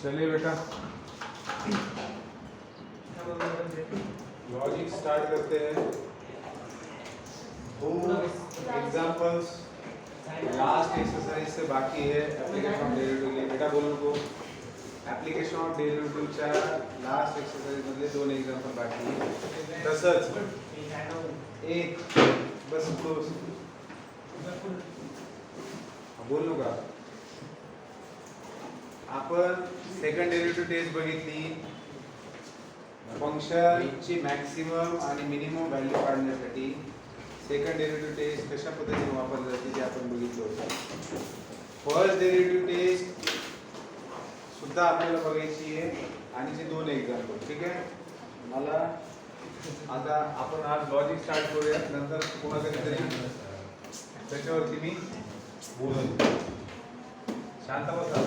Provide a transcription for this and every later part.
चलिए बेटा logic start करते हैं। दो एग्जांपल्स लास्ट एक्सरसाइज से बाकी है एप्लीकेशन ऑफ डेरिवेटिव के। बेटा बोलो को एप्लीकेशन ऑफ डेरिवेटिवच्या लास्ट एक्सरसाइज मधले दोन एक्झाम्पल बाकी आहे। तसंच एक बस क्लोज बोलू का आपण सेकंड डेरिवेटिव्ह टेस्ट बघितली। फंक्शनची मॅक्सिमम आणि मिनिमम व्हॅल्यू काढण्यासाठी सेकंड डेरिवेटिव्ह टेस्ट कशा पद्धतीने वापरली जाते ते आपण बघितलं होतं। फर्स्ट डेरिवेटिव्ह टेस्ट सुद्धा आपल्याला बघायची आहे आणि जे दोन एक्झाम्पल ठीक आहे। मला आता आपण आज लॉजिक स्टार्ट करूया, नंतर पुन्हा कधीतरी त्याच्यावरती मी बोलतो। शांत बसा।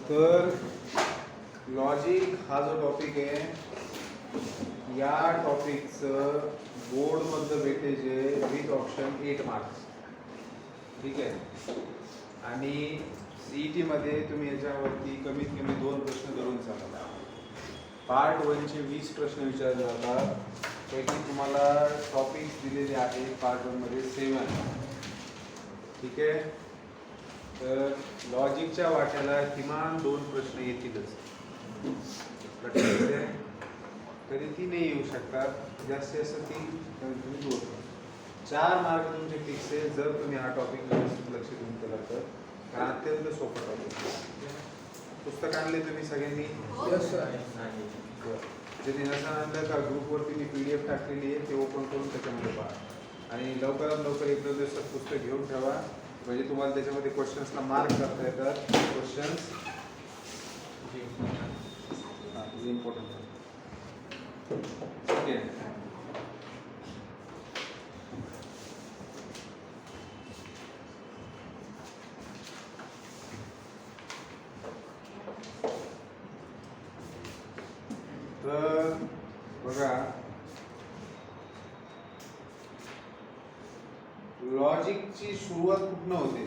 तर लॉजिक हा जो टॉपिक आहे या टॉपिकचं बोर्ड मधलं वेटेज आहे विथ ऑप्शन 8 मार्क्स ठीक आहे। आणि सीईटी मध्ये तुम्ही याच्यावरती कमीत कमी 2 प्रश्न धरून चालला। पार्ट 1 चे 20 प्रश्न विचारले जातात, पैकी तुम्हाला टॉपिक्स दिलेले आहेत पार्ट 1 मध्ये 7 ठीक आहे। तर लॉजिकच्या वाट्याला किमान 2 प्रश्न येतीलच, कधी 3 येऊ शकतात, जास्तीत जास्त 3 कमीत कमी 2। 4 मार्क तुमचे फिक्स आहे जर तुम्ही हा टॉपिक व्यवस्थित लक्ष देऊन केला तर, कारण अत्यंत सोपं टॉपिक। पुस्तक आणले तुम्ही सगळ्यांनी? ज्यांनी नसा आणलं का ग्रुपवरती मी PDF टाकलेली आहे, ते ओपन करून त्याच्यामध्ये पहा आणि लवकरात लवकर 1-2 दिवसात पुस्तक घेऊन ठेवा, म्हणजे तुम्हाला त्याच्यामध्ये क्वेश्चन्सला मार्क करता येतात। क्वेश्चन्स इम्पॉर्टंट ठीक आहे। तर बघा लॉजिकची सुरुवात कुठनं होते?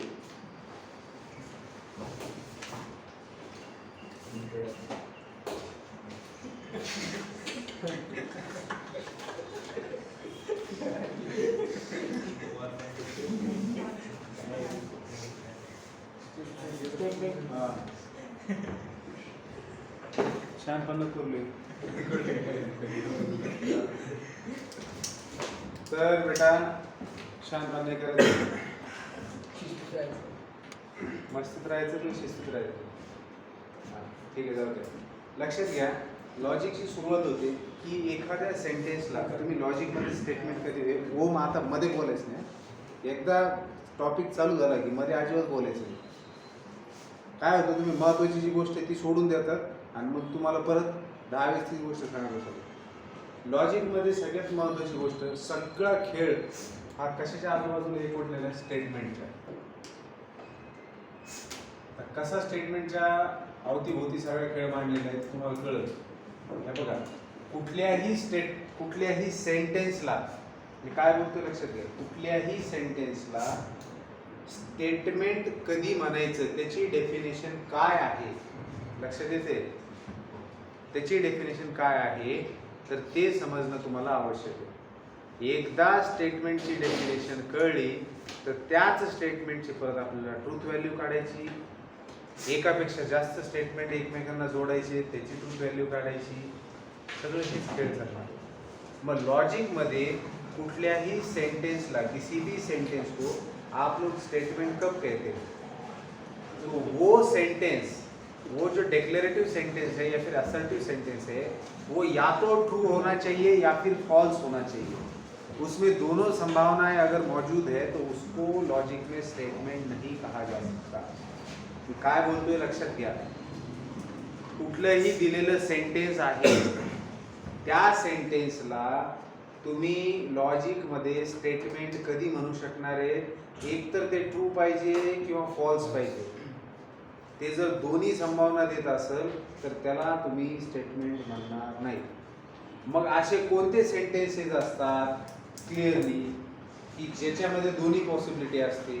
छानपणे करले। तर बेटा शांतपणे करायचं, मस्तीत राहायचं पण शिस्तीत राहायचं ठीक आहे। जाऊ द्या। लक्षात घ्या लॉजिकची सुरुवात होते की एखाद्या सेंटेन्सला तुम्ही लॉजिकमध्ये स्टेटमेंट कधी ओ आता मध्ये बोलायचं नाही। एकदा टॉपिक चालू झाला की मध्ये अजिबात बोलायचं नाही। काय होतं, तुम्ही महत्त्वाची जी गोष्ट आहे ती सोडून देतात आणि मग तुम्हाला परत 10-20 ती गोष्ट सांगायला होतं। लॉजिकमध्ये सगळ्यात महत्त्वाची गोष्ट, सगळा खेळ हा कशाच्या आजूबाजूला एकवटलेला आहे? स्टेटमेंटच्या। कसा स्टेटमेंटच्या अवतीभोवती सगळा खेळ मांडलेला आहे तुम्हाला कळलं। हे बघा कुठल्याही सेंटेन्सला मी काय बोलतो लक्षात घ्या, कुठल्याही सेंटेन्सला स्टेटमेंट कधी म्हणायचं त्याची डेफिनेशन काय आहे लक्षात येते? त्याची डेफिनेशन काय आहे तर ते समजणं तुम्हाला आवश्यक आहे। एकदा स्टेटमेंटची डेफिनेशन कळली तर त्याच स्टेटमेंटची परत आपल्याला ट्रूथ व्हॅल्यू काढायची, एकापेक्षा जास्त स्टेटमेंट एकमेकांना जोडायचे, त्याची ट्रूथ व्हॅल्यू काढायची, सगळं हेच खेळ चालणार। मग लॉजिकमध्ये कुठल्याही सेंटेंसला किसी भी सेंटेंस को आप लोग स्टेटमेंट कब कहते हैं? तो वो सेंटेंस, वो जो डिक्लेरेटिव सेंटेंस है या फिर असर्टिव सेंटेंस है, वो या तो ट्रू होना चाहिए या फिर फॉल्स होना चाहिए। उसमें दोनों संभावनाएं अगर मौजूद है तो उसको लॉजिक में स्टेटमेंट नहीं कहा जा सकता। काय बोलतोय लक्षात घ्या। कुठलंही दिलेलं सेंटेन्स आहे त्या सेंटेन्सला तुम्ही लॉजिक मध्ये स्टेटमेंट कधी म्हणू शकणार आहे, एक तर ते ट्रू पाहिजे किंवा फॉल्स पाहिजे. ते जर दोन्ही संभावना देत असेल तर त्याला तुम्ही स्टेटमेंट म्हणणार नाही. मग असे कोणते सेंटेन्सेस असतात क्लिअरली की ज्याच्यामध्ये दोन्ही पॉसिबिलिटी असते?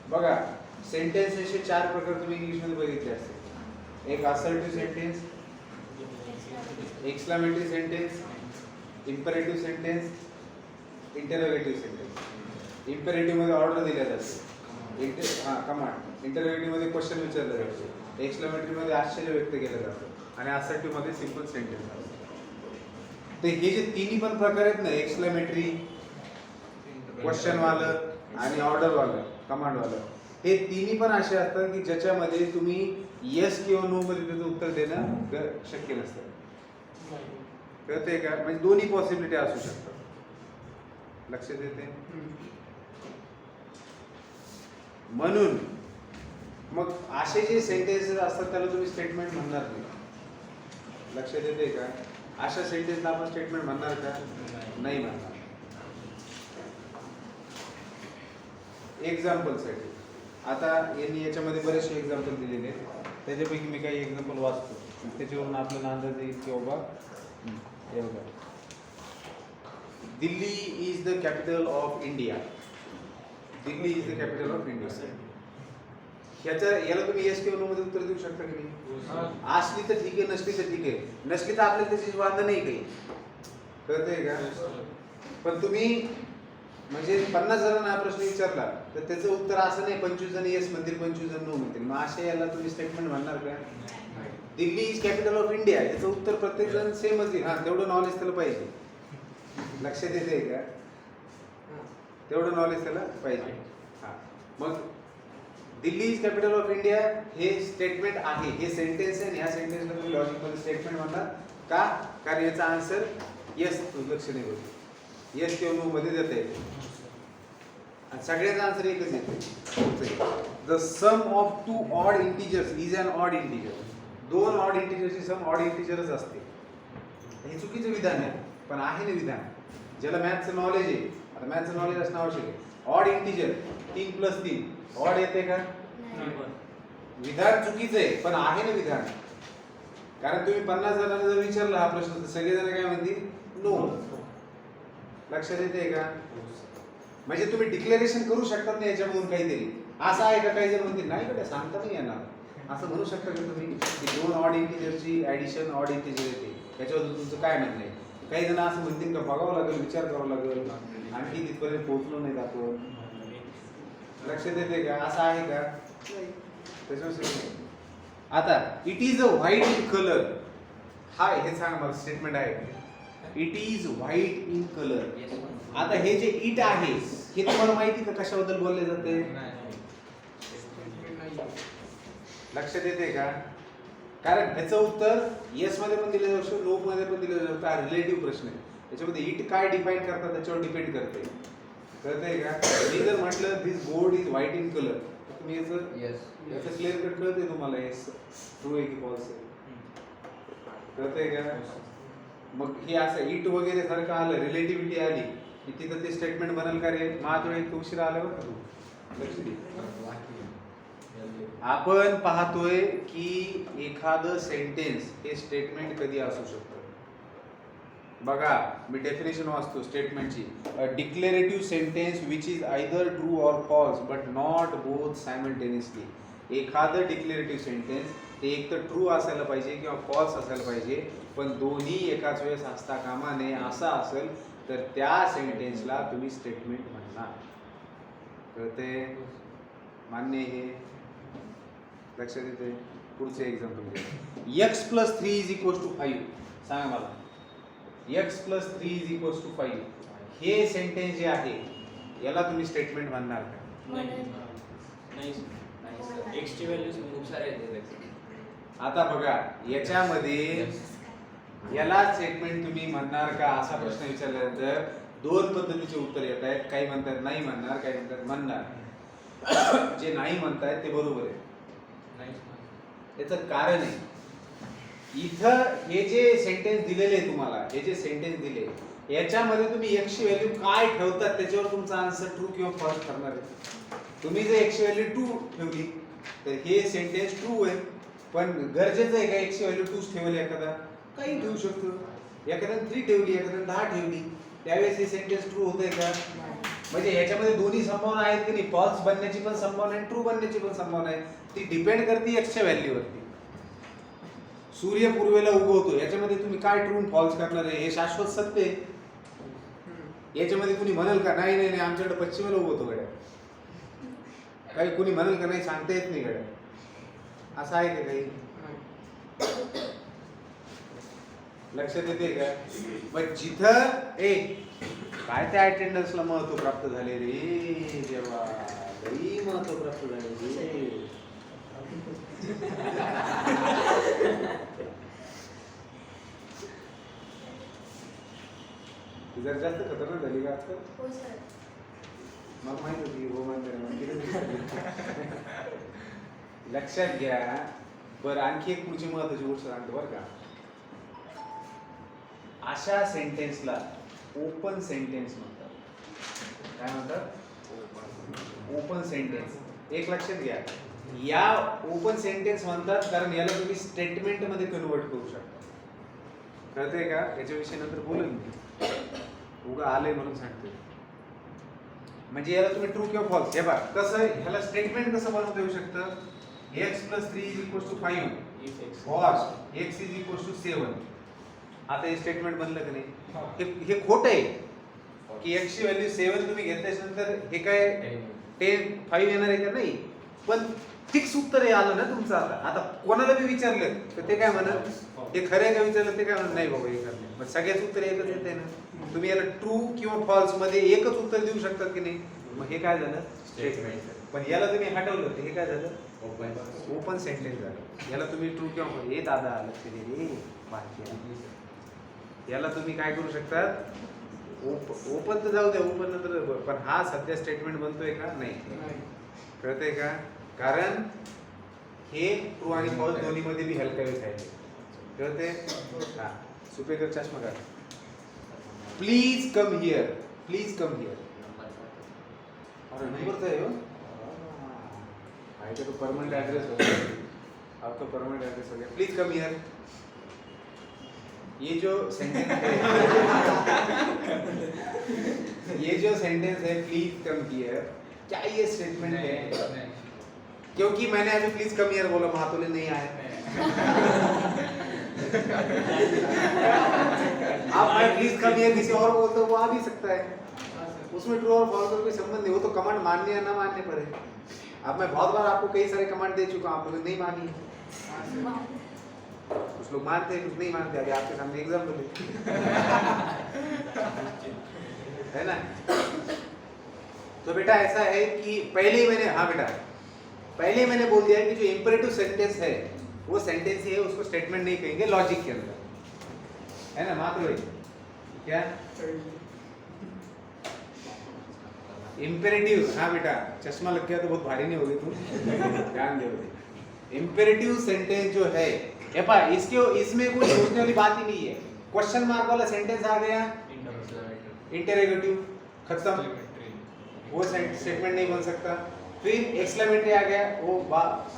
बघा, सेंटेन्सेसचे 4 प्रकार तुम्ही इंग्लिशमध्ये बघितले असते. एक assertive sentence, exclamatory sentence, imperative sentence, interrogative sentence. Imperative मध्ये ऑर्डर दिल्या जाते, कमांड. इंटरोगेटिव्ह मध्ये क्वेश्चन विचारलं जातं, एक्सक्लेमेटरी मध्ये आश्चर्य व्यक्त केलं जातं आणि असर्टिव्ह मध्ये सिंपल सेंटेन्स असतं. तर हे जे तिन्ही पण प्रकार आहेत ना, एक्सक्लेमेटरी, क्वेश्चन वालं आणि ऑर्डर वालं, कमांड वालं, हे तिन्ही पण असे असतात की ज्याच्यामध्ये तुम्ही येस किंवा नो मध्ये त्याचं उत्तर देणं शक्य नसतं. कळतंय का? म्हणजे दोन्ही पॉसिबिलिटी असू शकतात. लक्षात येते? म्हणून मग असे जे सेंटेन्सेस असतात त्याला तुम्ही स्टेटमेंट म्हणणार नाही. लक्षात येते का? अशा सेंटेन्सला आपण स्टेटमेंट म्हणणार का? नाही म्हणणार. एक्झाम्पल साठी आता यांनी याच्यामध्ये बरेचसे एक्झाम्पल दिलेले आहेत, त्याच्यापैकी मी काही एक्झाम्पल वाचतो, त्याच्यावरून आपल्याला अंदाज येईल की बाबा हे बघा, Delhi is the capital of India. Delhi is the capital of India. याला तुम्ही येस किंवा नो मध्ये उत्तर देऊ शकता की नाही? असली तर ठीक आहे, नसली तर ठीक आहे. नसली तर आपल्याला त्याची वाद नाही काही. कळतंय का? पण तुम्ही म्हणजे 50 जणांना हा प्रश्न विचारला तर त्याचं उत्तर असं नाही 25 जण येस म्हणतील 25 जण नो म्हणतील. मग अशा याला तुम्ही स्टेटमेंट म्हणणार का? Delhi is capital of India याचं उत्तर प्रत्येक जण सेमच देईल. तेवढं नॉलेज त्याला पाहिजे. लक्षात येते का? तेवढं नॉलेज त्याला पाहिजे. मग Delhi is capital of India हे स्टेटमेंट आहे, हे सेंटेन्स आहे आणि ह्या सेंटेन्सला तुम्ही लॉजिकमध्ये स्टेटमेंट म्हणणार का? कारण याचा आन्सर येस, लक्ष नाही होत, येस किंवा नो मध्ये देता येते. आणि सगळ्याचा आन्सर एकच येते. The sum of 2 odd integers is an odd integer. 2 odd इंटिजरची सम ऑड इंटिजरच असते. हे चुकीचं विधान आहे, पण आहे ना विधान. ज्याला मॅथचं नॉलेज आहे, आता मॅथचं नॉलेज असणं आवश्यक आहे. ऑड इंटिजर 3 + 3 ऑड येते का? विधान चुकीचं आहे, पण आहे ना विधान. कारण तुम्ही 50 जणांना जर विचारला हा प्रश्न तर सगळेजण काय म्हणतील? नो. लक्षात येते का? म्हणजे तुम्ही डिक्लेरेशन करू शकतात ना याच्यामधून काहीतरी. असं आहे का? काही जण म्हणतील नाही का, सांगता नाही येणार. असं म्हणू शकता का तुम्ही की 2 ऑड इंटिजरची ॲडिशन ऑड इंटिजर येते, त्याच्याबद्दल तुमचं काय म्हणणं आहे? काही जण असं म्हणतील का बघावं लागेल, विचार करावा लागेल, आणखी तिथपर्यंत पोहोचलो नाहीत आपण. लक्षात येते का? असं आहे का? त्याच्यावर आता it is a white in colour. हा हे सांग मला स्टेटमेंट आहे. It is white in colour. आता हे जे इट आहे हे तुम्हाला माहिती का कशाबद्दल बोलले जाते? लक्षात येते का? कारण ह्याचं उत्तर येस मध्ये पण दिलं जाऊ शकतं, नो मध्ये पण दिलं जाऊ शकतं. हा रिलेटिव्ह प्रश्न आहे. त्याच्यामध्ये इट काय डिफाईन करतात त्याच्यावर डिपेंड करते. कळतंय का? मी जर म्हटलं this board is white in colour तर तुम्ही याचं क्लिअर कट कळते तुम्हाला येस ट्रू आहे की फॉल्स आहे. कळतंय का? मग हे असं इट वगैरे सारखं आलं, रिलेटिव्हिटी आली की तिथं ते स्टेटमेंट बनेल का रे? माझ्या एक उशिरा आलं बरं का तू. लक्ष दे. आपण पाहतोय की एखादं सेंटेन्स हे स्टेटमेंट कधी असू शकतं. बघा मी डेफिनेशन वाचतो स्टेटमेंटची. A declarative sentence which is either true or false but not both simultaneously. एखादं डिक्लेरेटिव्ह सेंटेन्स ते एक तर ट्रू असायला पाहिजे किंवा फॉल्स असायला पाहिजे, पण दोन्ही एकाच वेळेस असता कामा नये. असं असेल तर त्या सेंटेन्सला तुम्ही स्टेटमेंट म्हणणार. कळते? मान्य हे? लक्षात येते? पुढचे एक्झाम्पल घ्या. x + 3 = 5. सांगा मला x + 3 = 5 हे सेंटेन्स जे आहे याला तुम्ही स्टेटमेंट म्हणणार का? नाही. x ची व्हॅल्यूज खूप सारे आहेत. आता बघा याच्यामध्ये याला स्टेटमेंट तुम्ही म्हणणार का असा प्रश्न विचारल्यानंतर 2 पद्धतीचे उत्तर येत आहेत. काही म्हणतात नाही म्हणणार, काही म्हणतात म्हणणार. जे नाही म्हणतायत ते बरोबर आहे. त्याचं कारण आहे इथं हे जे सेंटेन्स दिलेले आहे तुम्हाला, हे जे सेंटेन्स दिले याच्यामध्ये तुम्ही x ची व्हॅल्यू काय ठेवतात त्याच्यावर तुमचा आन्सर ट्रू किंवा फॉल्स ठरणार आहे. तुम्ही जर x ची व्हॅल्यू 2 ठेवली तर हे सेंटेन्स ट्रू आहे. पण गरजेचं आहे का x ची व्हॅल्यू 2 ठेवली, एखादा काही ठेवू शकतो, एखाद्याने 3 ठेवली, एखाद्याने 10 ठेवली, त्यावेळेस हे सेंटेन्स ट्रू होतंय का? म्हणजे याच्यामध्ये दोन्ही संभावना आहेत की नाही, फॉल्स बनण्याची पण संभावना आहे, ट्रू बनण्याची पण संभावना आहे. ती डिपेंड करते x च्या व्हॅल्यूवरती. सूर्य पूर्वेला उगवतो, याच्यामध्ये तुम्ही काय ट्रू आणि फॉल्स करणार आहे? हे शाश्वत सत्य आहे. याच्यामध्ये कुणी म्हणाल का नाही नाही नाही आमच्याकडे पश्चिमेला उगवतो गड्या, काही कुणी म्हणाल का नाही सांगता येत नाही गड्या, असं आहे का काही? लक्षात येते का? पण जिथं काय त्या अटेंडन्सला महत्व प्राप्त झाले रे देवा, लई महत्व प्राप्त झाले रे. जर जास्त खतरनाक झाली का आजकाल? हो सर. मला माहित होती हो म्हणते. लक्षात घ्या. बरं आणखी एक पुढची महत्वाची गोष्ट सांगतो बरं का. अशा सेंटेन्सला ओपन सेंटेन्स म्हणतात. काय म्हणतात? Open sentence. एक लक्षात घ्या, या ओपन सेंटेन्स म्हणतात कारण याला तुम्ही स्टेटमेंट मध्ये कन्वर्ट करू शकता. कळतंय का? याच्याविषयी नंतर बोलेन मी, उगा आलंय म्हणून सांगतोय. म्हणजे याला तुम्ही ट्रू किंवा फॉल्स, हे बघा कसं ह्याला स्टेटमेंट कसं बनवता येऊ शकतं. x + 3 = 5 or x = 7. आता हे स्टेटमेंट बनलं की नाही? हे खोटं आहे की x ची व्हॅल्यू 7 तुम्ही घेतल्यानंतर हे काय 5 येणार आहे का? नाही. पण फिक्स उत्तर हे आलं ना तुमचं. आता कोणाला बी विचारलं तर ते काय म्हणत, हे खरं आहे का विचारलं ते काय म्हणत, नाही बाबा हे खरं. मग सगळ्याच उत्तर एकच येते ना. तुम्ही याला ट्रू किंवा फॉल्स मध्ये एकच उत्तर देऊ शकतात की नाही. मग हे काय झालं? स्टेटमेंट. पण याला तुम्ही हटवलं तर हे काय झालं? ओपन सेंटेन्स झालं. याला तुम्ही ट्रू किंवा हे दादा लक्ष दे रे बाकी, याला तुम्ही काय करू शकतात? ओपन तर जाऊ द्या, ओपन नंतर. पण हा सध्या स्टेटमेंट बनतोय का? नाही. कळतंय का? कारण हे ट्रू आणि फॉल्स दोन्ही मध्ये बी हलकावे खायचे. कळते? हा. सुपेकर चष्मा काढ. Please come here. Please come here. अरे नंबर तो है हो. तो परमानेंट एड्रेस हो गया, आपका परमानेंट एड्रेस हो गया. Please come here. ये जो सेंटेंस है ये जो सेंटेंस है प्लीज कम हियर, क्या ये स्टेटमेंट है? क्योंकि मैंने अभी प्लीज कम हियर बोला, महातोले नहीं आए. आप मैं प्लीज कम हियर किसी और बोलते हो वो आ भी सकता है. उसमें ट्रू और फॉल्स का कोई संबंध नहीं. वो तो कमांड मानने या ना मानने पर है. अब मैं बहुत बार आपको कई सारे कमांड दे चुका हूँ, आप लोग नहीं मानी. कुछ लोग मानते हैं, कुछ नहीं मानते. अभी आपके सामने एग्जाम्पल है ना. तो बेटा ऐसा है कि पहले ही मैंने, हाँ बेटा पहले ही मैंने बोल दिया है कि जो इंपरेटिव सेंटेंस है वो सेंटेंस ही है, उसको स्टेटमेंट नहीं कहेंगे लॉजिक के अंदर, है ना. मात्र भाई क्या इंपेरेटिव. हाँ बेटा चश्मा लग गया तो बहुत भारी नहीं होगी तुम, ध्यान दो. इंपेरेटिव सेंटेंस जो है इसमें कोई सोचने वाली बात ही नहीं है. क्वेश्चन मार्क वाला सेंटेंस आ गया, इंटरोगेटिव खत्म, वो स्टेटमेंट नहीं बन सकता. फिर एक्सक्लेमेटरी आ गया, वो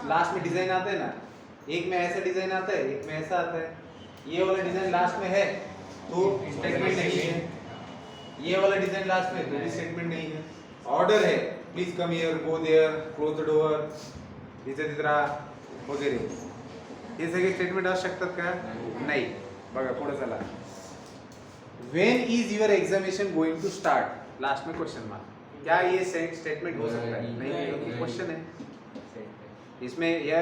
लास्ट में डिजाइन आता है ना, एक में ऐसा डिजाइन आता है, एक में ऐसा आता है. ये वाला डिजाइन लास्ट में है तो स्टेटमेंट नहीं है, ये वाला डिजाइन लास्ट में तो भी स्टेटमेंट नहीं है. ऑर्डर है, please come here, go there, close the door, इथे तिथे वगैरे, हे सगळे स्टेटमेंट असू शकतात का? नाही. बघा पुढे चला. When is your examination going to start, last में क्वेश्चन मार्क. क्या ये स्टेटमेंट हो सकता है? नहीं, क्योंकि क्वेश्चन है. इसमें यह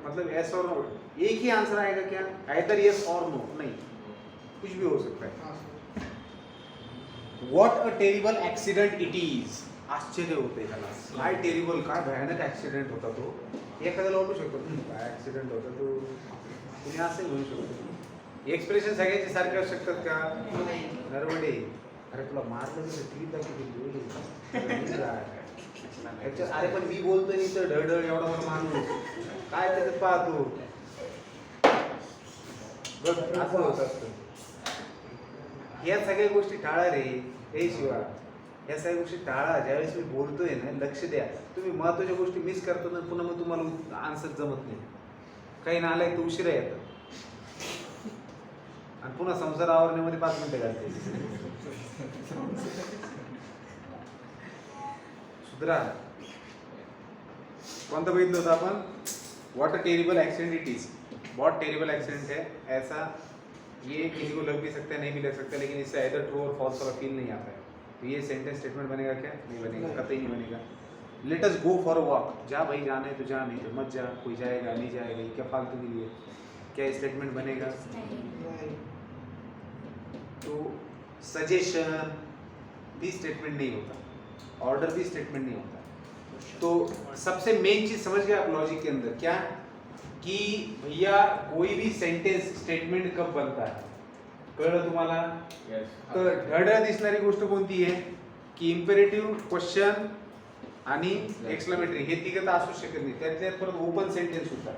मतलब यस और नो, एक ही आंसर आएगा क्या? आइदर यस और नो, नहीं, कुछ भी हो सकता है. What a terrible accident it is. आश्चर्य होते त्याला, काय टेरिबल, काय भयानक ऍक्सिडेंट होता तो. एखाद्याला वाटू शकतो काय ऍक्सिडेंट होता तो, तुम्ही असंही म्हणू शकतो. एक्सप्रेशन सगळ्याचे सारखे असू शकतात का? नरवडे, अरे तुला मारलं तर टीव्ही दाखवली. अरे पण मी बोलतोय तर ढळढळ एवढा मोठा माणूस काय त्याच्यात पाहतो. बघ असं होत असतं. या सगळ्या गोष्टी टाळा रे. हे शिवा, या सगळ्या गोष्टी टाळा. ज्यावेळेस मी बोलतोय ना, लक्ष द्या. तुम्ही महत्वाच्या गोष्टी मिस करता ना, पुन्हा मग तुम्हाला आन्सर जमत नाही. काही नालायक तर उशिरा येतं आणि पुन्हा संसार आवरण्यामध्ये 5 मिनिटं घालते. सुधरा. कोणता बघितलं होतं आपण? What a terrible accident it is. बहुत टेरिबल एक्सीडेंट है ऐसा, ये किसी को लग भी सकता है, नहीं भी लग सकता, लेकिन इससे आइदर ट्रू और फॉल्स वाला फील नहीं आता है. तो ये सेंटेंस स्टेटमेंट बनेगा क्या? नहीं बनेगा, कतई नहीं बनेगा. Let us go for a walk. जा भाई, जाना है तो जा, नहीं तो मत जा. कोई जाएगा नहीं जाएगा, क्या फालतू के लिए? क्या स्टेटमेंट बनेगा? तो सजेशन भी स्टेटमेंट नहीं होता, ऑर्डर भी स्टेटमेंट नहीं होता. तो सबसे मेन चीज समझ गए आप लॉजिक के अंदर क्या, कि भैया कोई भी सेंटेंस स्टेटमेंट कब बनता है? कळलं तुम्हाला? तर ढळ दिसणारी गोष्ट कोणती आहे की इम्पेरेटिव्ह, क्वेश्चन आणि एक्सक्लेमेटरी हे तिघं तर असू शकत नाही. त्यातल्या परत ओपन सेंटेन्स होता.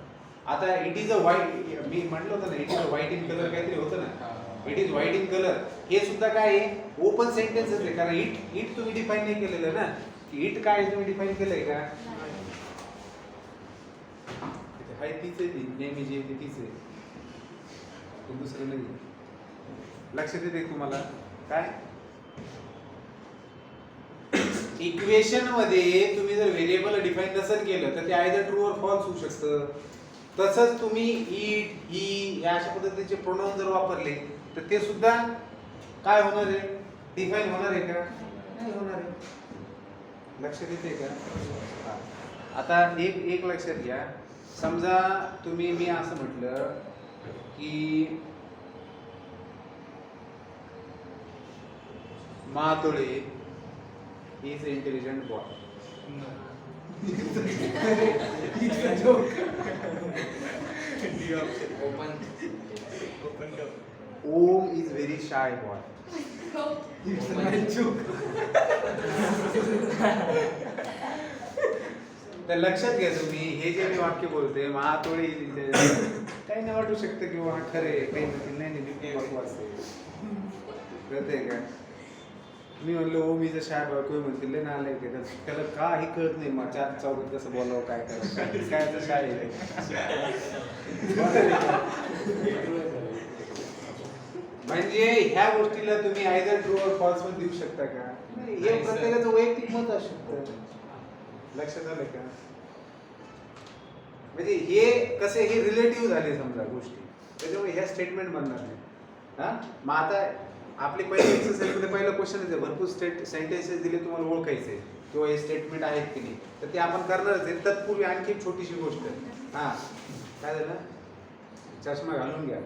आता इट इज अ व्हाईट, मी म्हटलं होतं ना, it is a white in colour काहीतरी होतं ना, it is white in colour. हे सुद्धा काय आहे? ओपन सेंटेन्सच आहे. कारण इट तुम्ही डिफाईन नाही केलेलं ना. इट काय तुम्ही डिफाईन केलंय का? हाय तीच आहे, ती नेहमी जी आहे तीच आहे, दुसरं नाही. लक्षात येते तुम्हाला काय? इक्वेशन मध्ये तुम्ही जर व्हेरिएबल डिफाईन नसेल केलं तर ते आयदर ट्रू और फॉल्स होऊ शकतं. तसंच तुम्ही इट, ही या अशा पद्धतीचे प्रोनाउन जर वापरले तर ते सुद्धा काय होणार आहे? डिफाईन होणार आहे का? नाही होणार आहे. लक्षात येते का? आता एक लक्षात घ्या. समजा मी असं म्हटलं की मातोळे is intelligent boy. Om is very shy boy. तर लक्षात घ्या तुम्ही, हे जे मी वाक्य बोलते महातोळी काही नाही वाटू शकतं की हा खरे काही नाही कळतंय का? मी म्हणलो ओ मी जर शाय बॉय, कोणी म्हणतील ना आलंय का, त्याला काही कळत नाही. मग 4 चौकात कसं बोलावं, काय करावं, काय तर शाय आहे. म्हणजे ह्या गोष्टीला तुम्ही आयदर ट्रू और फॉल्स मध्ये देऊ शकता का? हे प्रत्येकाचं वैयक्तिक मत असू शकतं. लक्षात आलं का? म्हणजे हे कसे, हे रिलेटिव्ह झाले समजा गोष्टी, त्याच्यामुळे ह्या स्टेटमेंट बनणार नाही. हा, मग आता आपली पहिली एक्सरसाइज मध्ये पहिला क्वेश्चन आहे, भरपूर सेंटेन्सेस दिले तुम्हाला ओळखायचे किंवा हे स्टेटमेंट आहेत की नाही, तर ते आपण करणारच आहे. तत्पूर्वी आणखी एक छोटीशी गोष्ट. हा, काय झालं? चष्मा घालून घ्या.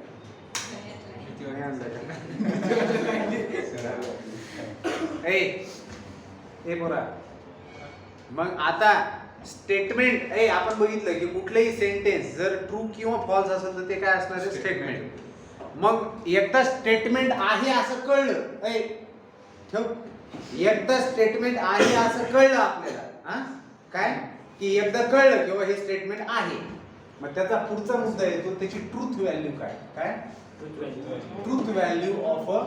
ए बोला. मग आता स्टेटमेंट आपण बघितलं की कुठलेही सेंटेन्स जर ट्रू किंवा फॉल्स असेल तर ते काय असणार आहे? स्टेटमेंट. मग एकदा स्टेटमेंट आहे असं कळलं, ठेव, एकदा स्टेटमेंट आहे असं कळलं आपल्याला, काय की एकदा कळलं किंवा हे स्टेटमेंट आहे, मग त्याचा पुढचा मुद्दा येतो त्याची ट्रूथ व्हॅल्यू काय? काय truth value of a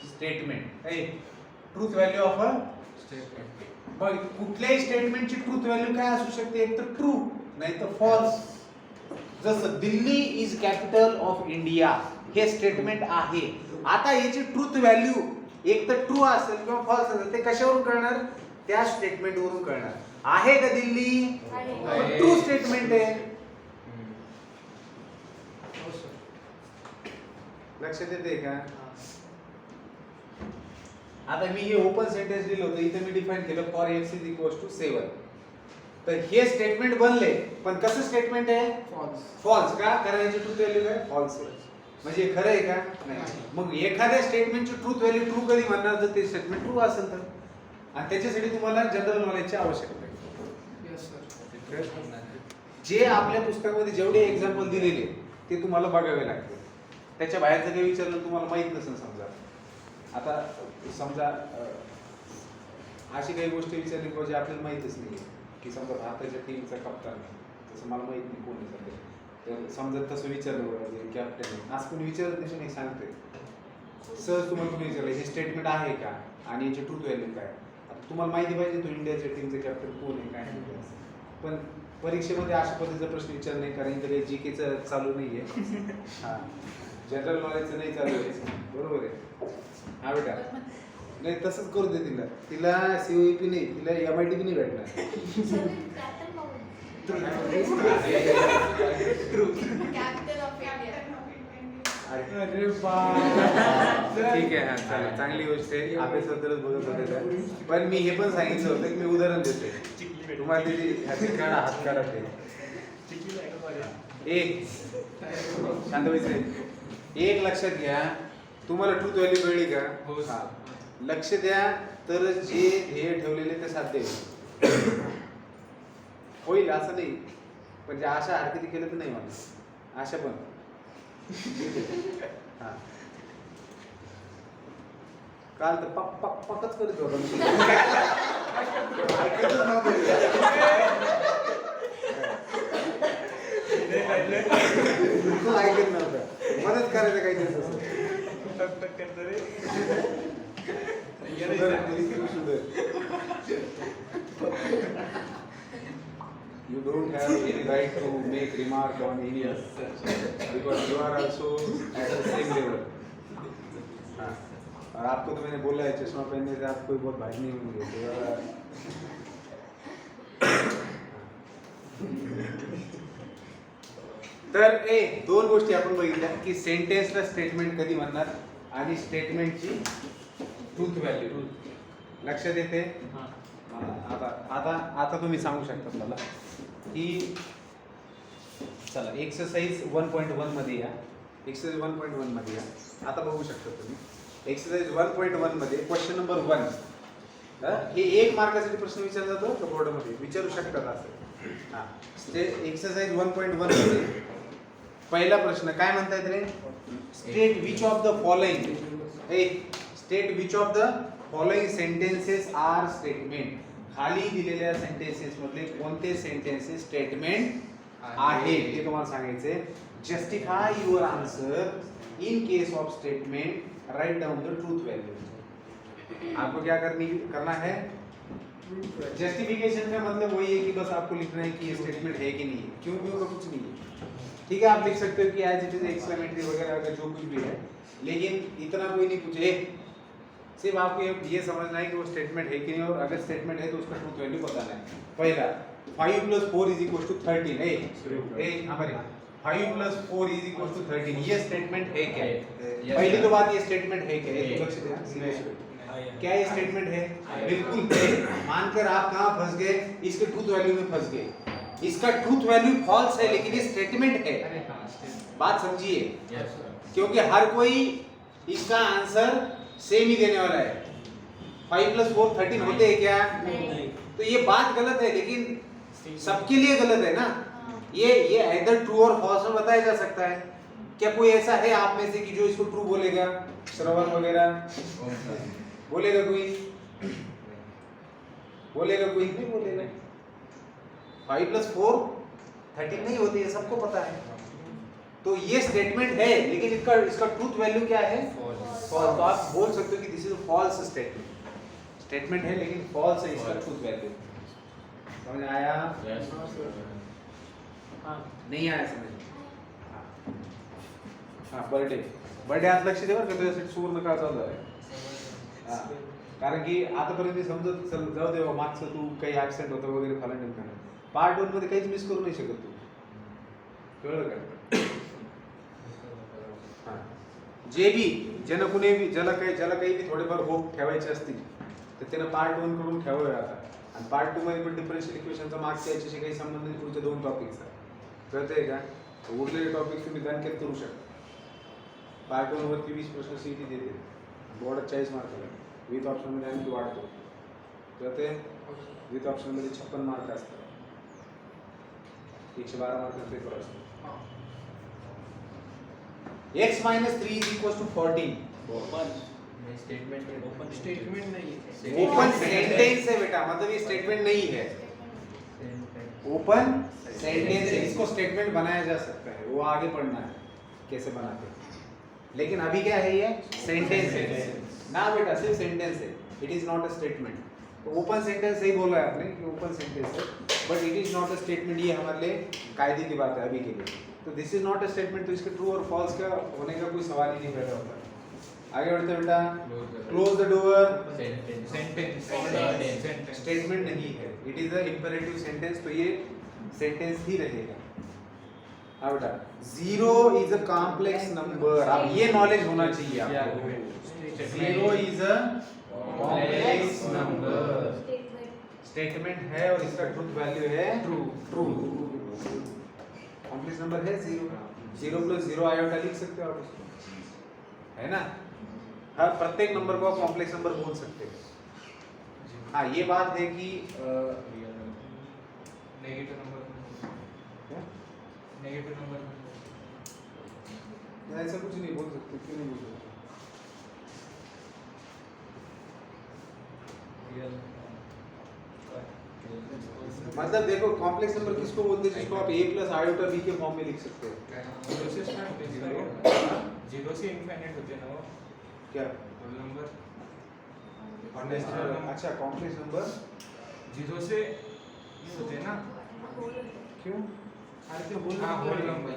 statement. Truth value of a statement. मग कुठल्याही स्टेटमेंटची ट्रूथ व्हॅल्यू काय असू शकते? एक तर ट्रू नाही तर फॉल्स. जसं Delhi is capital of India हे स्टेटमेंट आहे. आता याची ट्रूथ व्हॅल्यू एक तर ट्रू असेल किंवा फॉल्स असेल, ते कशावरून कळणार? त्या स्टेटमेंट वरून कळणार. आहे का दिल्ली? ट्रू स्टेटमेंट आहे. लक्षात येते का? आता मी हे ओपन सेंटेन्स दिलं होतं, इथे मी डिफाईन केलं for x is equal to 7. तर हे स्टेटमेंट बनले, पण कसं स्टेटमेंट आहे? फॉल्स का? कारण याची ट्रूथ व्हॅल्यू काय? फॉल्स. म्हणजे खरं आहे का? नाही. मग एखाद्या स्टेटमेंटची ट्रूथ व्हॅल्यू ट्रू कधी म्हणणार जर ते स्टेटमेंट ट्रू असेल तर, आणि त्याच्यासाठी तुम्हाला जनरल नॉलेजची आवश्यकता आहे. Yes sir. जे आपल्या पुस्तकामध्ये जेवढे एक्झाम्पल दिलेले ते तुम्हाला बघावे लागतील. त्याच्या बाहेरचं काही विचारलं तुम्हाला माहित नसेल समजा. आता समजा अशी काही गोष्टी विचारली पाहिजे आपल्याला माहितच नाही की समजा भारताच्या टीमचा कप्तान, तसं मला माहित नाही कोणी सध्या, तर समजा तसं विचारलं बरं कॅप्टन आज कोणी विचारत नाही, नाही सांगते सहज तुम्हाला कोणी विचारलं हे स्टेटमेंट आहे का आणि याची ट्रूथ व्हॅल्यू काय. आता तुम्हाला माहिती पाहिजे तो इंडियाच्या टीमचा कॅप्टन कोण आहे काय आहे. पण परीक्षेमध्ये अशा पद्धतीचा प्रश्न विचार नाही कारण इकडे जी केचं चालू नाही आहे. हां जनरल नॉलेजचं नाही चालू आहे, बरोबर आहे. हा बेटा नाही तसंच करू दे तिला, तिला COEP नाही, तिला MIT नाही भेटणार. अरे ठीक आहे हा चालेल, चांगली गोष्ट आहे. अभ्यासाबद्दलच बोलत होते त्या. पण मी हे पण सांगितलं होतं की मी उदाहरण देते तुम्हाला तिथे हाती काढा हात काढा ते एक शांत व्हायचं. एक लक्षात घ्या, तुम्हाला ट्रूथ व्हॅल्यू कळली का? हो. हा लक्ष द्या तर जे ध्येय ठेवलेले ते साध्य होईल असं नाही, पण जे आशा हरकती केलं तर नाही मला आशा पण. हा काल तर पक पक पकच करत होता ऐकतच नव्हतं. बिलकुल ऐकत नव्हतं, मदत करायचं काहीतरी तसं. You don't have any right to make remark on any because you are also at the same level. हाँ, और आपको तो मैंने बोला है चश्मा पहनने से आपको बहुत भारी नहीं होंगे. तर दोन गोष्टी आपण बघितल्या की सेंटेन्सला स्टेटमेंट कधी म्हणणार आणि स्टेटमेंटची ट्रूथ व्हॅल्यू लक्षात येते. आता आता आता तुम्ही सांगू शकता मला की चला एक्सरसाइज 1.1 मध्ये या. एक्सरसाइज 1.1 मध्ये या. आता बघू शकता तुम्ही एक्सरसाइज 1.1 मध्ये क्वेश्चन नंबर 1 हे 1 मार्कासाठी प्रश्न विचारला जातो का बोर्डमध्ये विचारू शकतात असं. हां एक्सरसाइज 1.1 मध्ये पहिला प्रश्न काय म्हणतायत रे? State which of the following state which of the following sentences are statement. खाली दिलेल्या सेंटेन्सेस मधले कोणते सेंटेन्सेस स्टेटमेंट आहे ते तुम्हाला सांगायचे. Justify your answer in case of statement, write down the truth value. आपको क्या करना है? जस्टिफिकेशन का मतलब वही है कि बस आपको लिखना है कि ये स्टेटमेंट है कि नहीं है, क्यों क्यों का कुछ नहीं है. ठीक है आप लिख सकते हो कि एज इट इज एक्सक्लेमेटरी वगैरह अगर जो कुछ भी है, लेकिन इतना कोई नहीं पूछे. सिर्फ आपको ये समझना है कि वो स्टेटमेंट है कि नहीं, और अगर स्टेटमेंट है तो उसका ट्रूथ वैल्यू बताना है. पहला 5 + 4 = 13. हमारे 5 + 4 = 13 ये स्टेटमेंट है क्या? पहली तो बात ये स्टेटमेंट है क्या? क्या ये स्टेटमेंट है? बिल्कुल है. मानकर आप कहाँ फंस गए? इसके ट्रूथ वैल्यू में फंस गए. इसका ट्रूथ वैल्यू फॉल्स है लेकिन ये स्टेटमेंट है. बात समझिए, क्योंकि हर कोई इसका आंसर सेम ही देने वाला है. 5 + 4 13 होते हैं क्या? नहीं. तो ये बात गलत है, लेकिन सबके लिए गलत है ना. ये either ट्रू और फॉल्स में बताया जा सकता है. क्या कोई ऐसा है आप में से कि जो इसको ट्रू बोलेगा? श्रवण वगैरह बोलेगा कोई? बोलेगा कोई? नहीं बोलेगा. 5 + 4 13 नहीं होती है, सबको पता है. तो ये स्टेटमेंट है लेकिन इसका ट्रूथ वैल्यू क्या है? फॉल्स. तो आप बोल सकते हो कि this is a false statement. Statement है लेकिन फॉल्स है इसका ट्रूथ वैल्यू. समझ आया? हाँ नहीं आया समझ. हाँ बर्थडे आज लक्ष दे बरं का, तुझ्यासाठी सुवर्ण काळ चालू आहे. हां कारण की आतापर्यंत मी समजत जाऊ दे मागचं तू काही ॲबसेंट होतं वगैरे फलन नेमकं पार्ट 1 मध्ये काहीच मिस करू नाही शकत तू. कळलं का? हां जे बी ज्याला काही बी थोडेफार होप ठेवायचे असतील तर त्यानं पार्ट 1 कडून ठेवावे आता. आणि पार्ट 2 मध्ये पण डिफरन्शियल इक्वेशनचा मागच्या याच्याशी काही संबंध नाही. पुढचे 2 टॉपिक्स कळतंय का? उरलेले टॉपिक तुम्ही दणक्यात करू शकता. पार्ट 1 वरती 20 प्रश्न सीईटी देते, बोर्डात 40 मार्क विथ ऑप्शन मध्ये आणखी वाढतो. कळते? विथ ऑप्शन मध्ये 56 मार्क असतात. 112 मार्क पेपर असतो. x - 3 = 14. स्टेटमेंट नहीं. ओपन सेंटेंस है बेटा, मतलब ये स्टेटमेंट नहीं है. ओपन सेंटेंस है, इसको स्टेटमेंट बनाया जा सकता है, वो आगे पढ़ना है कैसे बनाते हैं। लेकिन अभी क्या है, ये सेंटेंस है ना बेटा, सिर्फ सेंटेंस है, it is not a statement. तो ओपन सेंटेंस सही बोला है आपने कि ओपन सेंटेंस है, but it is not a statement. ये हमारे लिए कायदे की बात है अभी के लिए। तो दिस इज नॉट अ स्टेटमेंट, तो इसके ट्रू और फॉल्स का होने का कोई सवाल ही नहीं पैदा होता। आगे बढ़ते हैं बेटा, क्लोज द डोर, स्टेटमेंट नहीं है, it is a imperative sentence, तो ये सेंटेंस ही रहेगा। अब बेटा, 0 इज अ कॉम्प्लेक्स नंबर, अब ये नॉलेज होना चाहिए आपको। 0 is a complex number, statement है और इसका ट्रूथ वैल्यू है ट्रू। कॉम्प्लेक्स नंबर है 0, 0 + 0 आयोटा लिख सकते हो आप उसको, है ना। हर प्रत्येक नंबर को आप कॉम्प्लेक्स नंबर बोल सकते हो। हाँ, ये बात है कि नेगेटिव नंबर, नेगेटिव नंबर ऐसा कुछ नहीं बोल सकते, क्यों नहीं बोल सकते? मतलब देखो, कॉम्प्लेक्स नंबर किसको बोलते हैं, जिसको आप a + iota b K form में लिख सकते हो। जीरो से इनफाइनाइट होते हैं ना वो, क्या होल नंबर। अच्छा, कॉम्प्लेक्स नंबर जीरो से होते हैं ना, क्यों? अरे तो होल हाँ, होल नंबर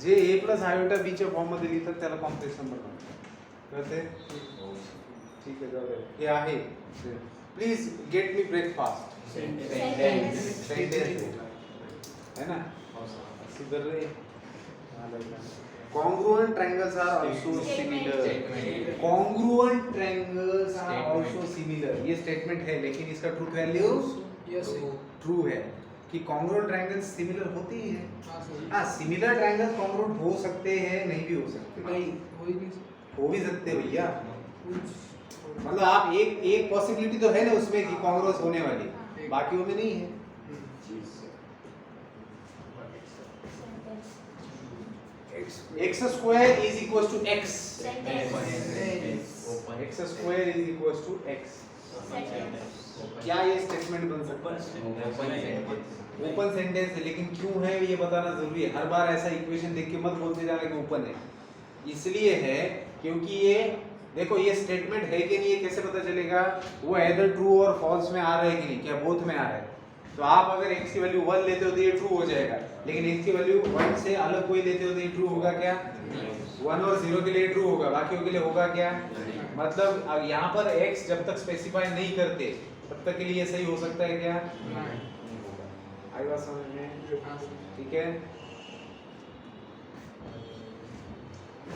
जे a + आयोटा b च्या फॉर्म मध्ये लिहितात त्याला कॉम्प्लेक्स नंबर म्हणतात, कळते? ठीक आहे, जाऊ दे. हे आहे, please get me breakfast, sentence है ना, सुधर रहे। Congruent triangles are also similar, congruent triangles are also similar, ये स्टेटमेंट है, लेकिन इसका ट्रूथ वैल्यू ट्रू है कि congruent triangles सिमिलर होती है। हाँ, सिमिलर ट्रायंगल्स congruent हो सकते हैं, नहीं भी हो सकते, हो भी सकते हैं भैया। मतलब आप एक पॉसिबिलिटी तो है ना उसमें कि कॉन्ग्रुएंस होने वाली, बाकी में नहीं है। x square is equals to x, x square is equals to x, क्या ये स्टेटमेंट बन सकता है? ओपन सेंटेंस है, लेकिन क्यों है ये बताना जरूरी है। हर बार ऐसा इक्वेशन देख के मत बोलते जाना कि ओपन है, इसलिए है क्योंकि ये देखो, ये स्टेटमेंट है कि नहीं, ये कैसे पता चलेगा? वो एदर ट्रू और फॉल्स में आ रहा है कि नहीं, क्या बोथ में आ रहा है। तो आप अगर x की वैल्यू 1 लेते हो तो ये ट्रू हो जाएगा, लेकिन x की वैल्यू 1 से अलग कोई लेते हो तो ये ट्रू होगा क्या? 1 और 0 के लिए ट्रू होगा, बाकियों के लिए होगा क्या? मतलब अब यहाँ पर x जब तक स्पेसिफाई नहीं करते तब तक के लिए सही हो सकता है क्या? आई बात समझ में? ठीक है,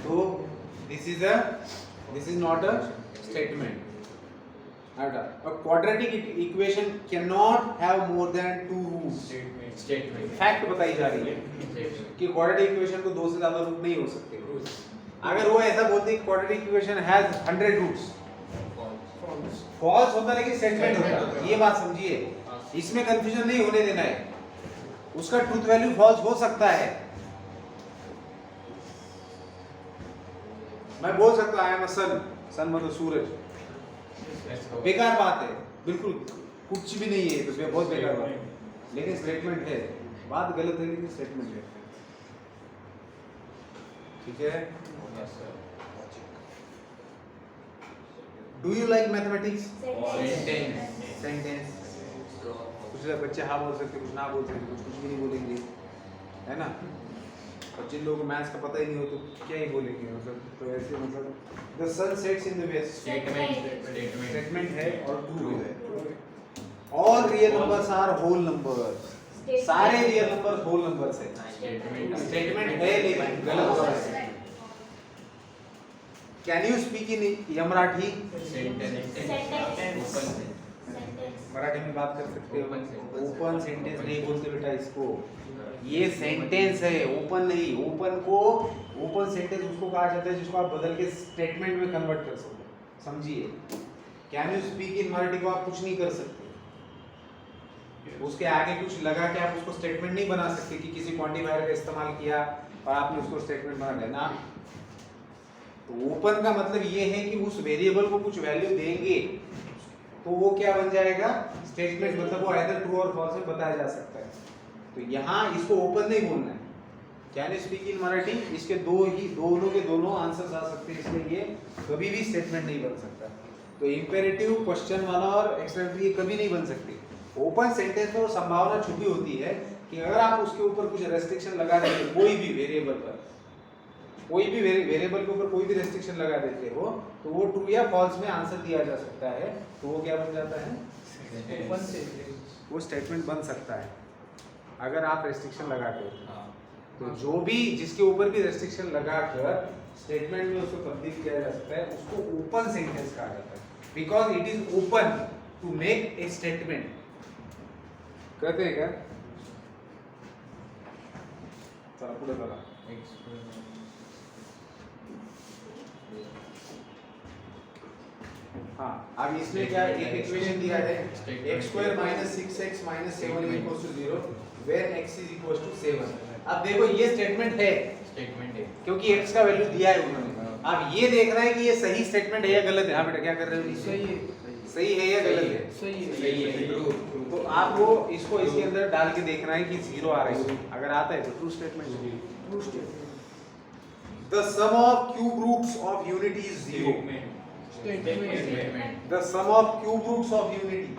तो this is not a statement. A quadratic equation cannot have more than 2 roots. Statement fact बताई जा रही है कि क्वाड्रेटिक इक्वेशन को 2 से ज्यादा रूट नहीं हो सकते। अगर वो ऐसा बोलते कि quadratic equation has 100 roots, false होता लेकिन स्टेटमेंट होता। ये बात समझिए, इसमें कंफ्यूजन नहीं होने देना है। उसका ट्रूथ वैल्यू फॉल्स हो सकता है। मैं बोल सकता आई एम अ सन मतलब सूरज, बेकार बात है, बिल्कुल कुछ भी नहीं है, तो बहुत बेकार बात है, लेकिन स्टेटमेंट है। बात गलत है लेकिन स्टेटमेंट है। ठीक है, do you like mathematics? Sentence कुछ बच्चे हाँ बोल सकते, कुछ ना बोल सकते, कुछ भी नहीं बोलेंगे, है ना। और जिन लोगों को मैथ्स का पता ही नहीं हो तो क्या ही बोलेंगे, मतलब तो ऐसे मतलब the sun sets in the west, statement है और ट्रू है। All real numbers are whole numbers, सारे रियल नंबर्स होल नंबर्स है। स्टेटमेंट है लेकिन गलत वर्ड है। कैन यू स्पीक इन यमराठी? मराठी में बात कर सकते हो। ओपन सेंटेंस नहीं बोलते बेटा इसको, ये सेंटेंस है, ओपन नहीं। ओपन सेंटेंस उसको कहा जाता है जिसको आप बदल के स्टेटमेंट में कन्वर्ट कर सको। समझिए, can you speak in Marathi को आप कुछ नहीं कर सकते, उसके आगे कुछ लगा के आप उसको स्टेटमेंट नहीं बना सकते कि किसी क्वांटिफायर का इस्तेमाल किया और आपने उसको स्टेटमेंट बना लिया ना। तो ओपन का मतलब ये है कि उस वेरिएबल को कुछ वैल्यू देंगे तो वो क्या बन जाएगा, स्टेटमेंट, मतलब वो आइदर ट्रू और फॉल्स में बताया जा सकता है। तो यहाँ इसको ओपन नहीं बोलना है। Can you speak in Marathi, इसके दोनों के दोनों आंसर्स आ सकते हैं, इसलिए ये कभी भी स्टेटमेंट नहीं बन सकता। तो इंपेरेटिव, क्वेश्चन वाला और एक्सक्लेमेटरी ये कभी नहीं बन सकती। ओपन सेंटेंस में वो संभावना छुपी होती है कि अगर आप उसके ऊपर कुछ रेस्ट्रिक्शन लगा देते, कोई भी वेरिएबल पर, कोई भी वेरिएबल के ऊपर कोई भी रेस्ट्रिक्शन लगा देते हो तो वो ट्रू या फॉल्स में आंसर दिया जा सकता है, तो वो क्या बन जाता है, ओपन से वो स्टेटमेंट बन सकता है अगर आप रेस्ट्रिक्शन लगाते हो। हाँ तो जो भी जिसके ऊपर भी रेस्ट्रिक्शन लगाकर स्टेटमेंट में उसको तब्दील किया जा सकता है, उसको ओपन सेंटेंस कहा जाता है, because it is open to make a statement. कहते हैं क्या, चलो पुढे चला। हाँ, अब इसमें क्या एक इक्वेशन दिया है, x square minus 6x minus 7 equals to 0 where x is equals to 7। अब देखो ये स्टेटमेंट है, स्टेटमेंट है क्योंकि x का वैल्यू दिया है उन्होंने। अब ये देखना है कि ये सही स्टेटमेंट है या गलत है। हाँ बेटा क्या कर रहे हो, सही है या गलत है, सही है तो आपको इसको इसके अंदर डाल के देखना है कि 0 आ रहा है, अगर आता है तो true statement. The sum of cube roots of unity is 0। Statement the sum of cube roots of unity,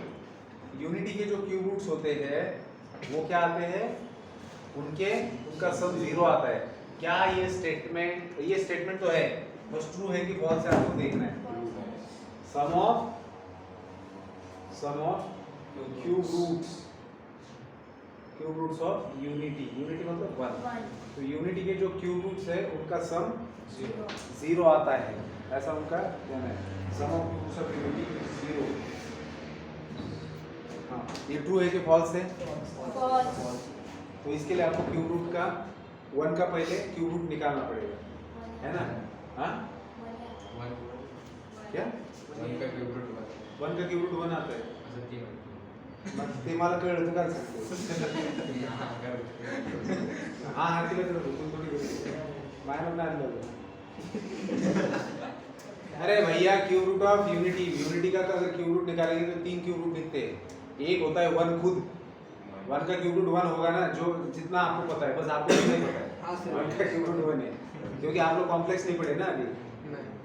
unity के जो क्यूब रूट्स होते हैं वो क्या आते हैं, उनका सम 0 आता है। क्या ये स्टेटमेंट तो है, बस ट्रू है कि फॉल्स है आपको देखना है। Sum of cube roots of unity मतलब 1। तो यूनिटी के जो क्यूब रूट्स है उनका सम 0 आता है, ऐसा उनका कहना है। Sum of cube roots of unity 0। हाँ, ये ट्रू है कि फॉल्स है, तो इसके लिए आपको क्यूब रूट का 1 का पहले क्यूब रूट निकालना पड़ेगा, है ना। हाँ क्या, 1 का क्यूब रूट 1 आता है, मग ते मला कळलं तर काय सांगतो। हाँ हाँ तिला तुम थोड़ी मायनर ना आंदोलन। अरे भैया क्यूब रूट ऑफ यूनिटी का अगर क्यूब रूट निकालेंगे तो 3 क्यूब रूट निकलते हैं। एक होता है 1 खुद, 1 का क्यूब रूट 1 होगा ना, जो जितना आपको पता है, बस आपको नहीं पता है 1 का क्यूब रूट 1 है, क्योंकि आप लोग कॉम्प्लेक्स नहीं पढ़े ना अभी,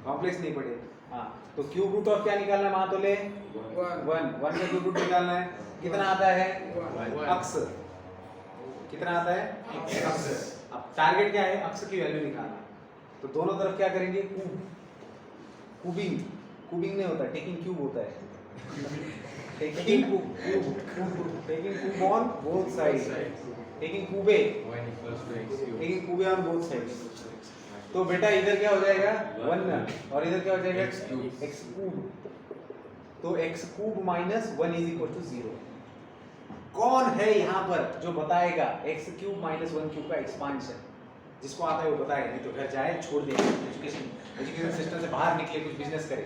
कॉम्प्लेक्स नहीं पढ़े। हाँ, तो क्यूब रूट ऑफ क्या निकालना है मातोले, 1 का क्यूब रूट निकालना है, कितना आता है, अक्स, कितना आता है, अक्स। अब टारगेट क्या है, अक्स की वैल्यू निकालना। तो दोनों तरफ क्या करेंगे, कूबिंग नहीं होता, टेकिंग क्यूब होता है। Taking cube on both sides, taking cube on both sides. तो बेटा इधर क्या हो जाएगा 1 और इधर क्या हो जाएगा x क्यूब। तो x cube minus 1 is equal to 0। कौन है यहाँ पर जो बताएगा x क्यूब माइनस 1 क्यूब का एक्सपांशन, जिसको आता है वो बताए, नहीं तो घर जाए छोड़ दे, एजुकेशन सिस्टम से बाहर निकले, कुछ बिजनेस करे।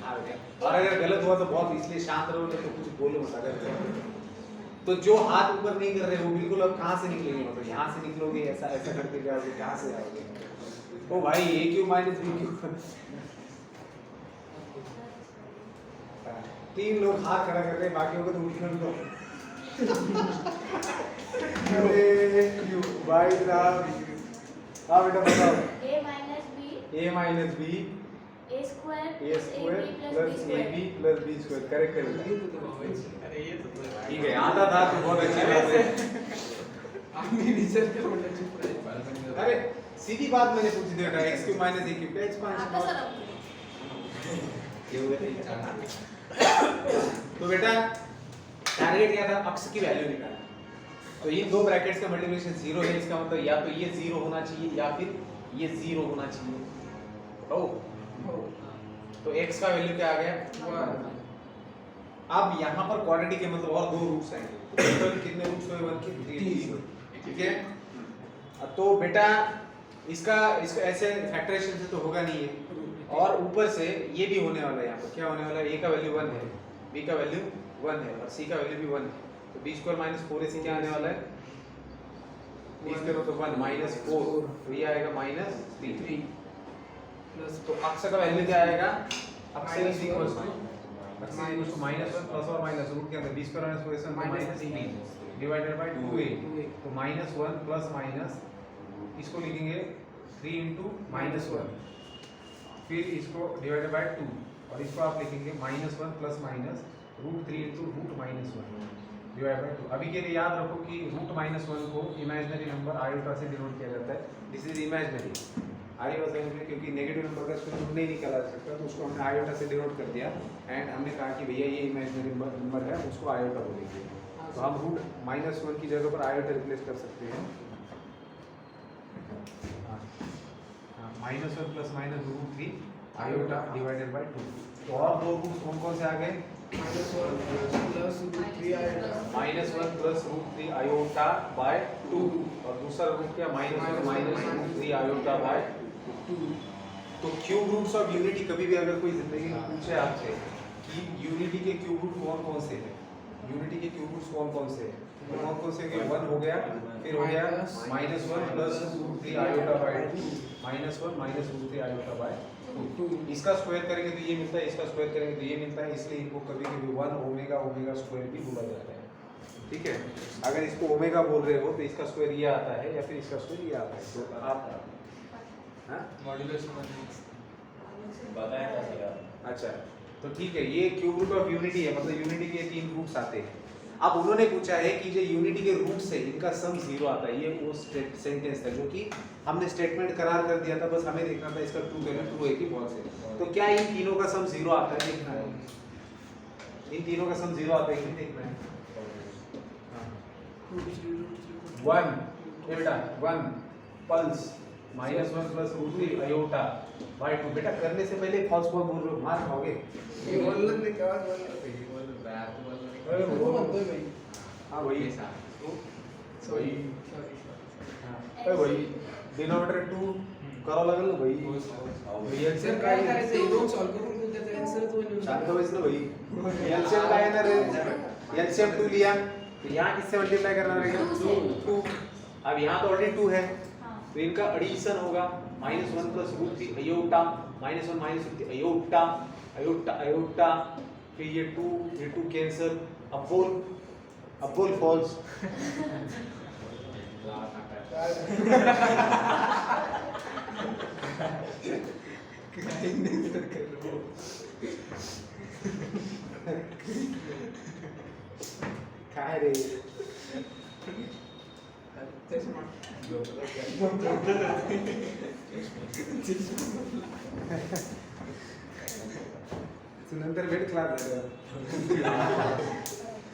हाँ बेटा, और अगर गलत हुआ तो बहुत, इसलिए शांत रहो, तो कुछ बोलो मत। अगर तो जो हाथ ऊपर नहीं कर रहे वो बिल्कुल अब कहाँ से निकलेंगे, मतलब यहाँ से निकलोगे, ऐसा ऐसा करके जाओगे, कहाँ से आओगे। ओ भाई a cube minus b cube, 3 लोग हाथ खड़ा कर रहे हैं, बाकियों को तो उठने दो। अरे क्यूब भाई साहब, हाँ बेटा बताओ, a minus b a square plus ab plus b square, correct है। अरे ये तो ठीक है, आता था तो बहुत अच्छी बात है। अरे सीधी बात मैंने पूछी थी बेटा, x cube minus a cube का एक्सपांशन। तो बेटा टारगेट क्या था, अक्स की वैल्यू निकालना। तो इन दो ब्रैकेट्स का मल्टीप्लिकेशन 0 है, इसका मतलब या तो ये 0 होना चाहिए या फिर ये 0 होना चाहिए। तो x का वैल्यू क्या आ गया 1। अब यहाँ पर क्वाड्रेटिक के मतलब और 2 रूट्स आएंगे, तो कितने रूट्स हुए 1 के 3। ठीक है, तो बेटा इसका ऐसे फैक्टराइजेशन से तो होगा नहीं है, और ऊपर से ये भी होने वाला है। यहाँ पर क्या होने वाला है, a का वैल्यू 1 है, b का वैल्यू 1 है और c का वैल्यू भी 1 है। तो b स्क्वायर माइनस 4ac क्या आने वाला है, b स्क्वायर तो 1 माइनस 4, तो ये आएगा माइनस 3। प्लस तो अक्स का वैल्यू क्या आएगा? अक्स इज इक्वल टू -1 प्लस और माइनस रूट के अंदर b square minus 4ac minus 3 divided by 2a। तो -1 प्लस माइनस इसको लिखेंगे 3 into -1, फिर इसको डिवाइडेड बाय 2 और इसको आप लिखेंगे -1 plus minus √3 into √-1 divide by 2। अभी के लिए याद रखो कि √-1 को इमेजिनरी नंबर आयोटा से डिनोट किया जाता है। दिस इज इमेजिनरी आयोटा से, क्योंकि नेगेटिव नंबर का स्क्वायर नहीं निकाला जा सकता, तो उसको हमने आयोटा से डिनोट कर दिया एंड हमने कहा कि भैया ये इमेजिनरी नंबर है, उसको आयोटा बोलेंगे। तो हम √-1 की जगह पर आयोटा रिप्लेस कर सकते हैं। -1 plus minus √3 iota divided by 2। तो और दो रूट्स कौन कौन से आ गए? -1 प्लस √3 आएगा। -1 प्लस √3 आयोटा बाय 2 और दूसरा रूट क्या? -1 माइनस √3 आयोटा बाय 2। तो क्यूब रूट्स ऑफ यूनिटी, कभी भी अगर कोई जिंदगी में पूछे आपसे कि यूनिटी के क्यूब रूट कौन कौन से हैं, यूनिटी के क्यूब रूट्स कौन कौन से हैं, तो कौन कौन से? 1 हो गया, फिर हो गया -1 plus √3 iota by 2 -1 minus √3 iota by 2। इसका स्क्वायर करेंगे तो ये मिलता है, इसका स्क्वायर करेंगे तो ये मिलता है, इसलिए इनको कभी कभी 1 ओमेगा स्क्वायर भी बोला जाता है। ठीक है, अगर इसको ओमेगा बोल रहे हो तो इसका स्क्वायर ये आता है या फिर इसका स्क्वायर ये आता है। तो आप मॉड्यूलस बताया था सीधा। अच्छा, तो ठीक है, ये क्यूब रूट ऑफ यूनिटी है, मतलब यूनिटी के 3 रूट्स आते हैं। अब उन्होंने पूछा है कि जो यूनिटी के रूट्स है इनका सम 0 आता है। ये वो सेंटेंस है जो कि हमने स्टेटमेंट करार कर दिया था, बस हमें देखना था इसका ट्रू है कि फॉल्स है। तो क्या इन तीनों का सम 0 आता है? देखना है, इन तीनों का सम 0 आता है कि नहीं देखना है। 1 बेटा 1 पल्स -1 प्लस √3 आयोटा बाय 2। बेटा करने से पहले फॉल्स बोल रहे हो, मार खाओगे। ये बोलने में क्या बात बोल अरे वो बनते भाई। हाँ वही सॉरी अरे वही डिनोमिनेटर 2 करो लागेल ना भाई। सर काय करायचं हे दोन सॉल्व करून तू त्याचा आन्सर तो निवड शांत बस ना भाई। एलसीएम काय येणार है? एलसीएम 2 लिया, तो यहाँ किससे मल्टीप्लाई करना रहेगा? 2। अब यहाँ तो ऑलरेडी 2 है, तो इनका एडिशन होगा -1 plus √3 iota -1 minus √3 iota iota iota, फिर ये 2 कैंसिल, अब बोल फॉल्स। काय रे? तू नंतर भेट क्लास झालं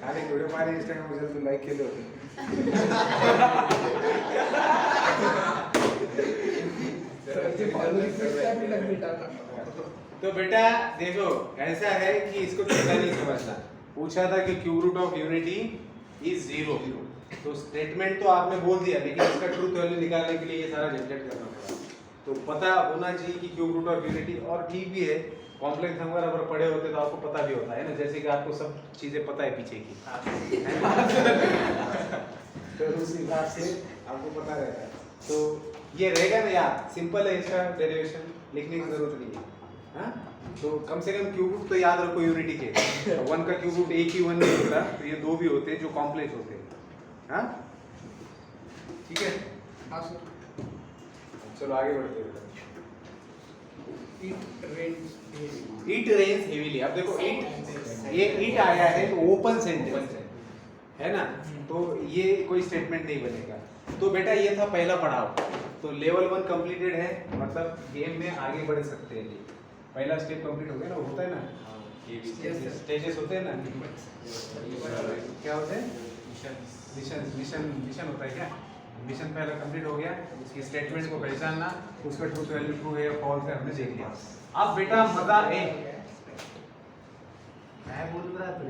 आणि व्हिडिओ माझ्या इंस्टाग्राम वर तू लाईक केलं होतं। तो बेटा देखो ऐसा है कि इसको कितना नहीं समझना। पूछा था कि cube root of unity is 0, तो स्टेटमेंट तो आपने बोल दिया, लेकिन इसका ट्रूथ वैल्यू निकालने के लिए ये सारा झंझट करना पड़ा। तो पता होना चाहिए कि क्यूब रूट ऑफ यूनिटी, और ठीक भी है, कॉम्प्लेक्स नंबर अगर पढ़े होते तो आपको पता भी होता है ना, जैसे कि आपको सब चीजें पता है पीछे की तो उस हिसाब से आपको पता रहता है। तो ये रहेगा ना यार, सिंपल है, इसका डेरिवेशन लिखने की जरूरत नहीं है। हाँ, तो कम से कम क्यूब रूट तो याद रखो यूनिटी के। 1 का क्यूब रूट एक ही 1 नहीं होता, तो ये 2 भी होते हैं जो कॉम्प्लेक्स होते हैं। हाँ ठीक है, चलो आगे बढ़ते हैं। It rains heavily. अब देखो ये इट आया है तो ओपन सेंटेंस है ना, तो ये कोई स्टेटमेंट नहीं बनेगा। तो बेटा ये था पहला पड़ाव, तो लेवल 1 कंप्लीटेड है, मतलब गेम में आगे बढ़ सकते हैं। पहला स्टेप कंप्लीट हो गया ना, होता है ना, स्टेजेस होते हैं ना, क्या होते हैं? मिशन होता है क्या? मिशन पहला कंप्लीट हो गया, इसके स्टेटमेंट को पहचानना, उसका ट्रूथ वैल्यू ट्रू है या फॉल्स है हमने देख लिया। अब बेटा मजा है, मैं बोल रहा था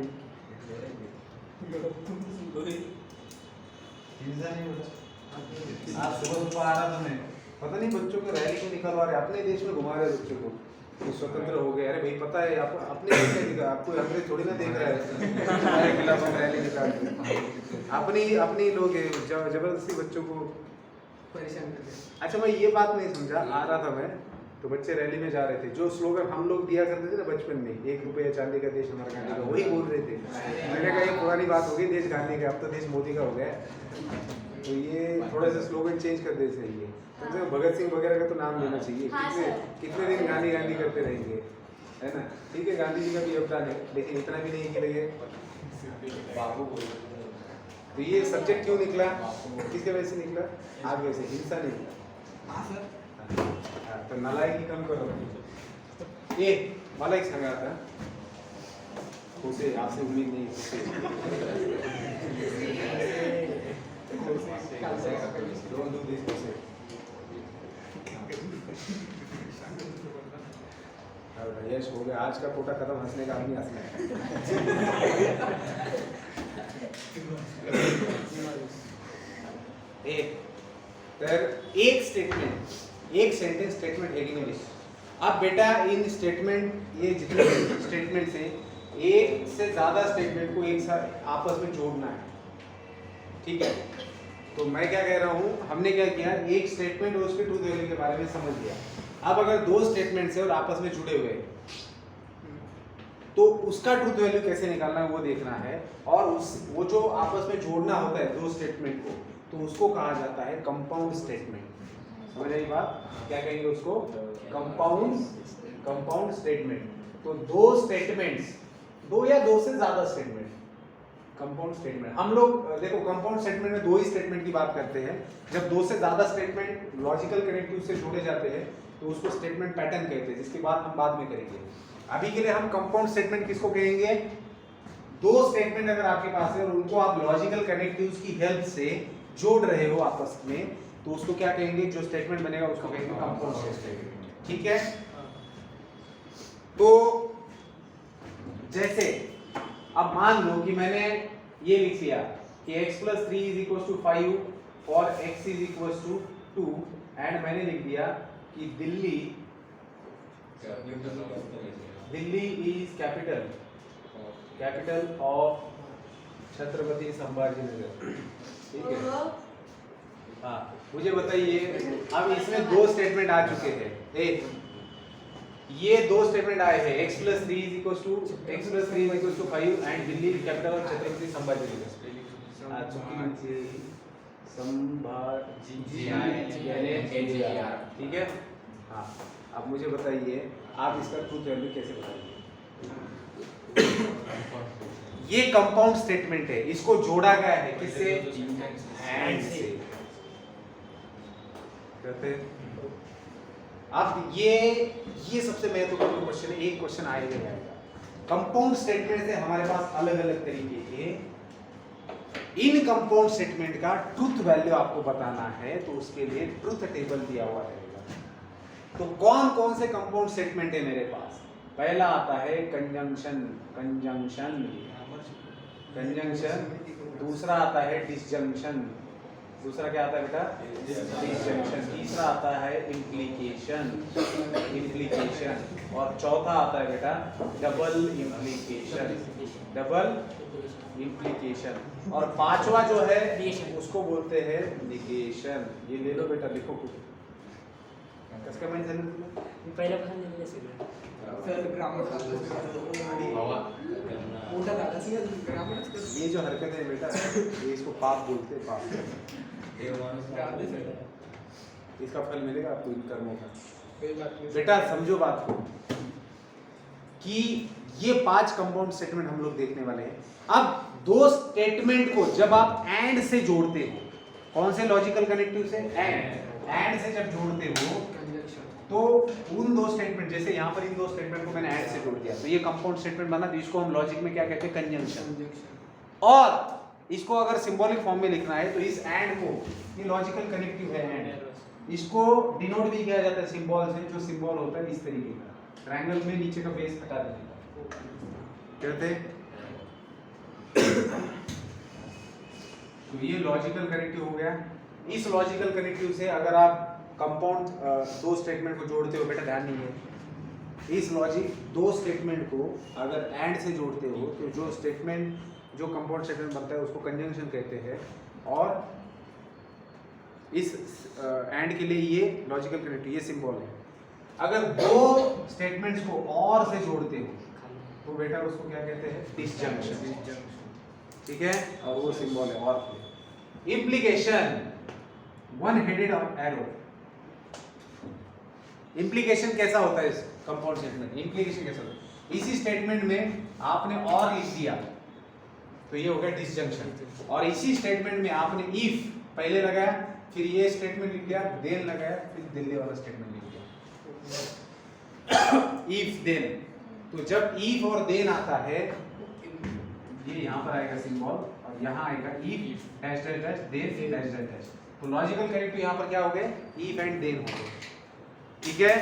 आज सुबह आ रहा था मैं, पता नहीं बच्चों को रैली क्यों निकलवा रहे, अपने देश में घुमा रहे बच्चों को, तो स्वतंत्र हो गए। अरे भाई पता है आपको, अपने देश में निकल, आपको अंग्रेज थोड़ी ना देख रहा है हमारे खिलाफ हम रैली निकालते, अपनी लोग जबरदस्ती बच्चों को परेशान करते। अच्छा मैं ये बात नहीं समझा, आ रहा था मैं तो बच्चे रैली में जा रहे थे, जो स्लोगन हम लोग दिया करते थे ना बचपन में, 1 रुपया चांदी का देश हमारा गांधी का, वही बोल रहे थे। मैंने कहा ये पुरानी बात हो गई, देश गांधी का, अब तो देश मोदी का हो गया। तो ये थोड़ा सा स्लोगन चेंज कर देना चाहिए। तुमसे भगत सिंह वगैरह का तो नाम लेना चाहिए। कितने दिन गांधी गांधी करते रहेंगे, है ना? ठीक है, गांधी जी का भी योगदान है, लेकिन इतना भी नहीं कि लगे बाबू को। तो ये सब्जेक्ट क्यों निकला, किसके वजह से निकला? आग वजह से, हिंसा नहीं निकला। हाँ सर। हाँ, तो नालायकी कम करो। ये मला एक सांगा आता, खोसे आपसे उम्मीद नहीं, Don't do this, खोसे। यश हो गया, आज का कोटा खत्म, हंसने का नहीं हंसना है। एक स्टेटमेंट, एक सेंटेंस स्टेटमेंट है कि नहीं? अब बेटा इन स्टेटमेंट, ये जितने स्टेटमेंट हैं, एक से ज्यादा स्टेटमेंट को एक साथ आपस में जोड़ना है, ठीक है? तो मैं क्या कह रहा हूँ, हमने क्या किया, एक स्टेटमेंट और उसके ट्रूथ वैल्यू के बारे में समझ लिया। अब अगर 2 स्टेटमेंट्स है और आपस में जुड़े हुए हैं, तो उसका ट्रूथ वैल्यू कैसे निकालना है वो देखना है। और वो जो आपस में जोड़ना होता है 2 स्टेटमेंट को, तो उसको कहा जाता है कंपाउंड स्टेटमेंट। समझ आई बात? क्या कहेंगे उसको? Compound statement. तो 2 स्टेटमेंट्स, 2 या 2 से ज्यादा स्टेटमेंट, कंपाउंड स्टेटमेंट। हम लोग देखो कंपाउंड स्टेटमेंट में 2 ही स्टेटमेंट की बात करते हैं। जब 2 से ज्यादा स्टेटमेंट लॉजिकल कनेक्टिव से जोड़े जाते हैं तो उसको स्टेटमेंट पैटर्न कहते हैं, जिसकी बात हम बाद में करेंगे। अभी के लिए हम कंपाउंड स्टेटमेंट किसको कहेंगे? 2 स्टेटमेंट अगर आपके पास है और उनको आप लॉजिकल कनेक्टिव्स की हेल्प से जोड़ रहे हो आपस में, तो उसको क्या कहेंगे? जो स्टेटमेंट बनेगा उसको कहेंगे कंपाउंड स्टेटमेंट। ठीक है? तो जैसे अब मान लो कि मैंने ये लिख दिया कि x + 3 = 5 और x = 2, एंड मैंने लिख दिया कि Delhi is capital of Chhatrapati Sambhaji Nagar. ठीक है? हाँ, मुझे बताइए, अब इसमें 2 स्टेटमेंट आ चुके हैं। ये 2 स्टेटमेंट आए हैं, x + 3 = 5 and Delhi is capital of Chhatrapati Sambhaji Nagar. ठीक है? हाँ, अब मुझे बताइए आप इसका ट्रूथ वैल्यू कैसे बताइए? ये कंपाउंड स्टेटमेंट है, इसको जोड़ा गया है किससे? एंड से। कहते हैं अब ये सबसे महत्वपूर्ण क्वेश्चन है, एक क्वेश्चन आएगा। कंपाउंड स्टेटमेंट से हमारे पास अलग अलग तरीके के, इन कंपाउंड स्टेटमेंट का ट्रूथ वैल्यू आपको बताना है, तो उसके लिए ट्रूथ टेबल दिया हुआ रहेगा। तो कौन कौन से कंपाउंड स्टेटमेंट है मेरे पास? पहला आता है कंजंक्शन, दूसरा आता है डिसजंक्शन, दूसरा क्या आता है बेटा? डिसजंक्शन। तीसरा आता है इम्प्लीकेशन, और चौथा आता है बेटा डबल इम्प्लीकेशन, और 5वां जो है उसको बोलते हैं निगेशन। ये ले लो बेटा, लिखो कुछ। कसं माहिती झालं तुला? पहिल्यापासून लिहिलेलं सगळं. सर ग्रामर ये जो हरकत है बेटा, ये इसको पाप बोलते हैं, पाप। इसका फल मिलेगा आपको इन कर्मों का। बेटा समझो बात को कि ये 5 कंपाउंड स्टेटमेंट हम लोग देखने वाले हैं। अब 2 स्टेटमेंट को जब आप एंड से जोड़ते हो, कौन से लॉजिकल कनेक्टिव से? एंड से जब जोड़ते हो तो उन 2 स्टेटमेंट, जैसे यहाँ पर इन 2 स्टेटमेंट को मैंने एंड से जोड़ दिया, तो ये कंपाउंड स्टेटमेंट बना। तो इसको हम लॉजिक में क्या कहते हैं? कंजंक्शन। और इसको अगर सिंबॉलिक फॉर्म में लिखना है तो इस एंड को, ये लॉजिकल कनेक्टिव है एंड, इसको डिनोट भी किया जाता है सिंबल से। जो सिंबल होता है इस तरीके का, ट्रायंगल में नीचे का बेस हटा देने का कहते हैं। तो ये लॉजिकल कनेक्टिव हो गया। इस लॉजिकल कनेक्टिव से अगर आप कंपाउंड 2 स्टेटमेंट को जोड़ते हो, बेटा ध्यान नहीं है, इस लॉजिक 2 स्टेटमेंट को अगर एंड से जोड़ते हो तो जो स्टेटमेंट, जो कंपाउंड स्टेटमेंट बनता है उसको कंजंक्शन कहते हैं। और इस एंड के लिए ये लॉजिकल कनेक्टिव, ये सिंबल है। अगर दो स्टेटमेंट्स को और से जोड़ते हो तो बेटा उसको क्या कहते हैं? डिसजंक्शन। ठीक है, और वो सिंबल है और implication, one headed arrow. Implication कैसा होता है इस कंपाउंड स्टेटमेंट? इम्प्लीकेशन कैसा होता है? इसी स्टेटमेंट में आपने और लिख दिया तो ये हो गया डिसजंक्शन, और इसी स्टेटमेंट में आपने इफ पहले लगाया, फिर ये स्टेटमेंट लिख दिया, देन लगाया, फिर दिल्ली वाला स्टेटमेंट लिख दिया। इफ देन, तो जब इफ और देन आता है ये यहाँ पर आएगा सिंबल और यहाँ आएगा if dash dash dash then dash dash dash. तो लॉजिकल कनेक्टिव यहाँ पर क्या हो गए? इफ एंड देन हो गए। ठीक है,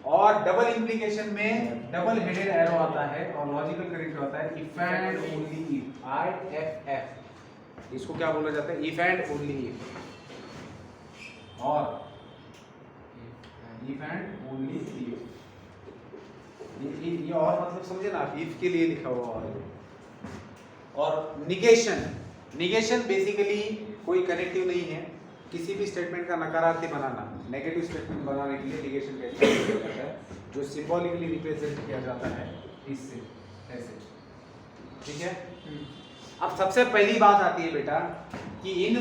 और डबल इंप्लीकेशन में डबल हेडेड एरो आता है और लॉजिकल कनेक्टिव आता है if end only if, I F F. इसको क्या बोला जाता है? इफ एंड ओनली इफ, और इफ एंड ओनली इफ। ये और मतलब समझे ना, इफ के लिए लिखा हुआ है। और निगेशन, निगेशन बेसिकली कोई कनेक्टिव नहीं है, किसी भी स्टेटमेंट का नकारात्मक बनाना, नेगेटिव स्टेटमेंट बनाने के लिए निगेशन का इस्तेमाल किया जाता है, जो सिंबॉलिकली रिप्रेजेंट किया जाता है इससे, ऐसे। ठीक है, अब सबसे पहली बात आती है बेटा कि इन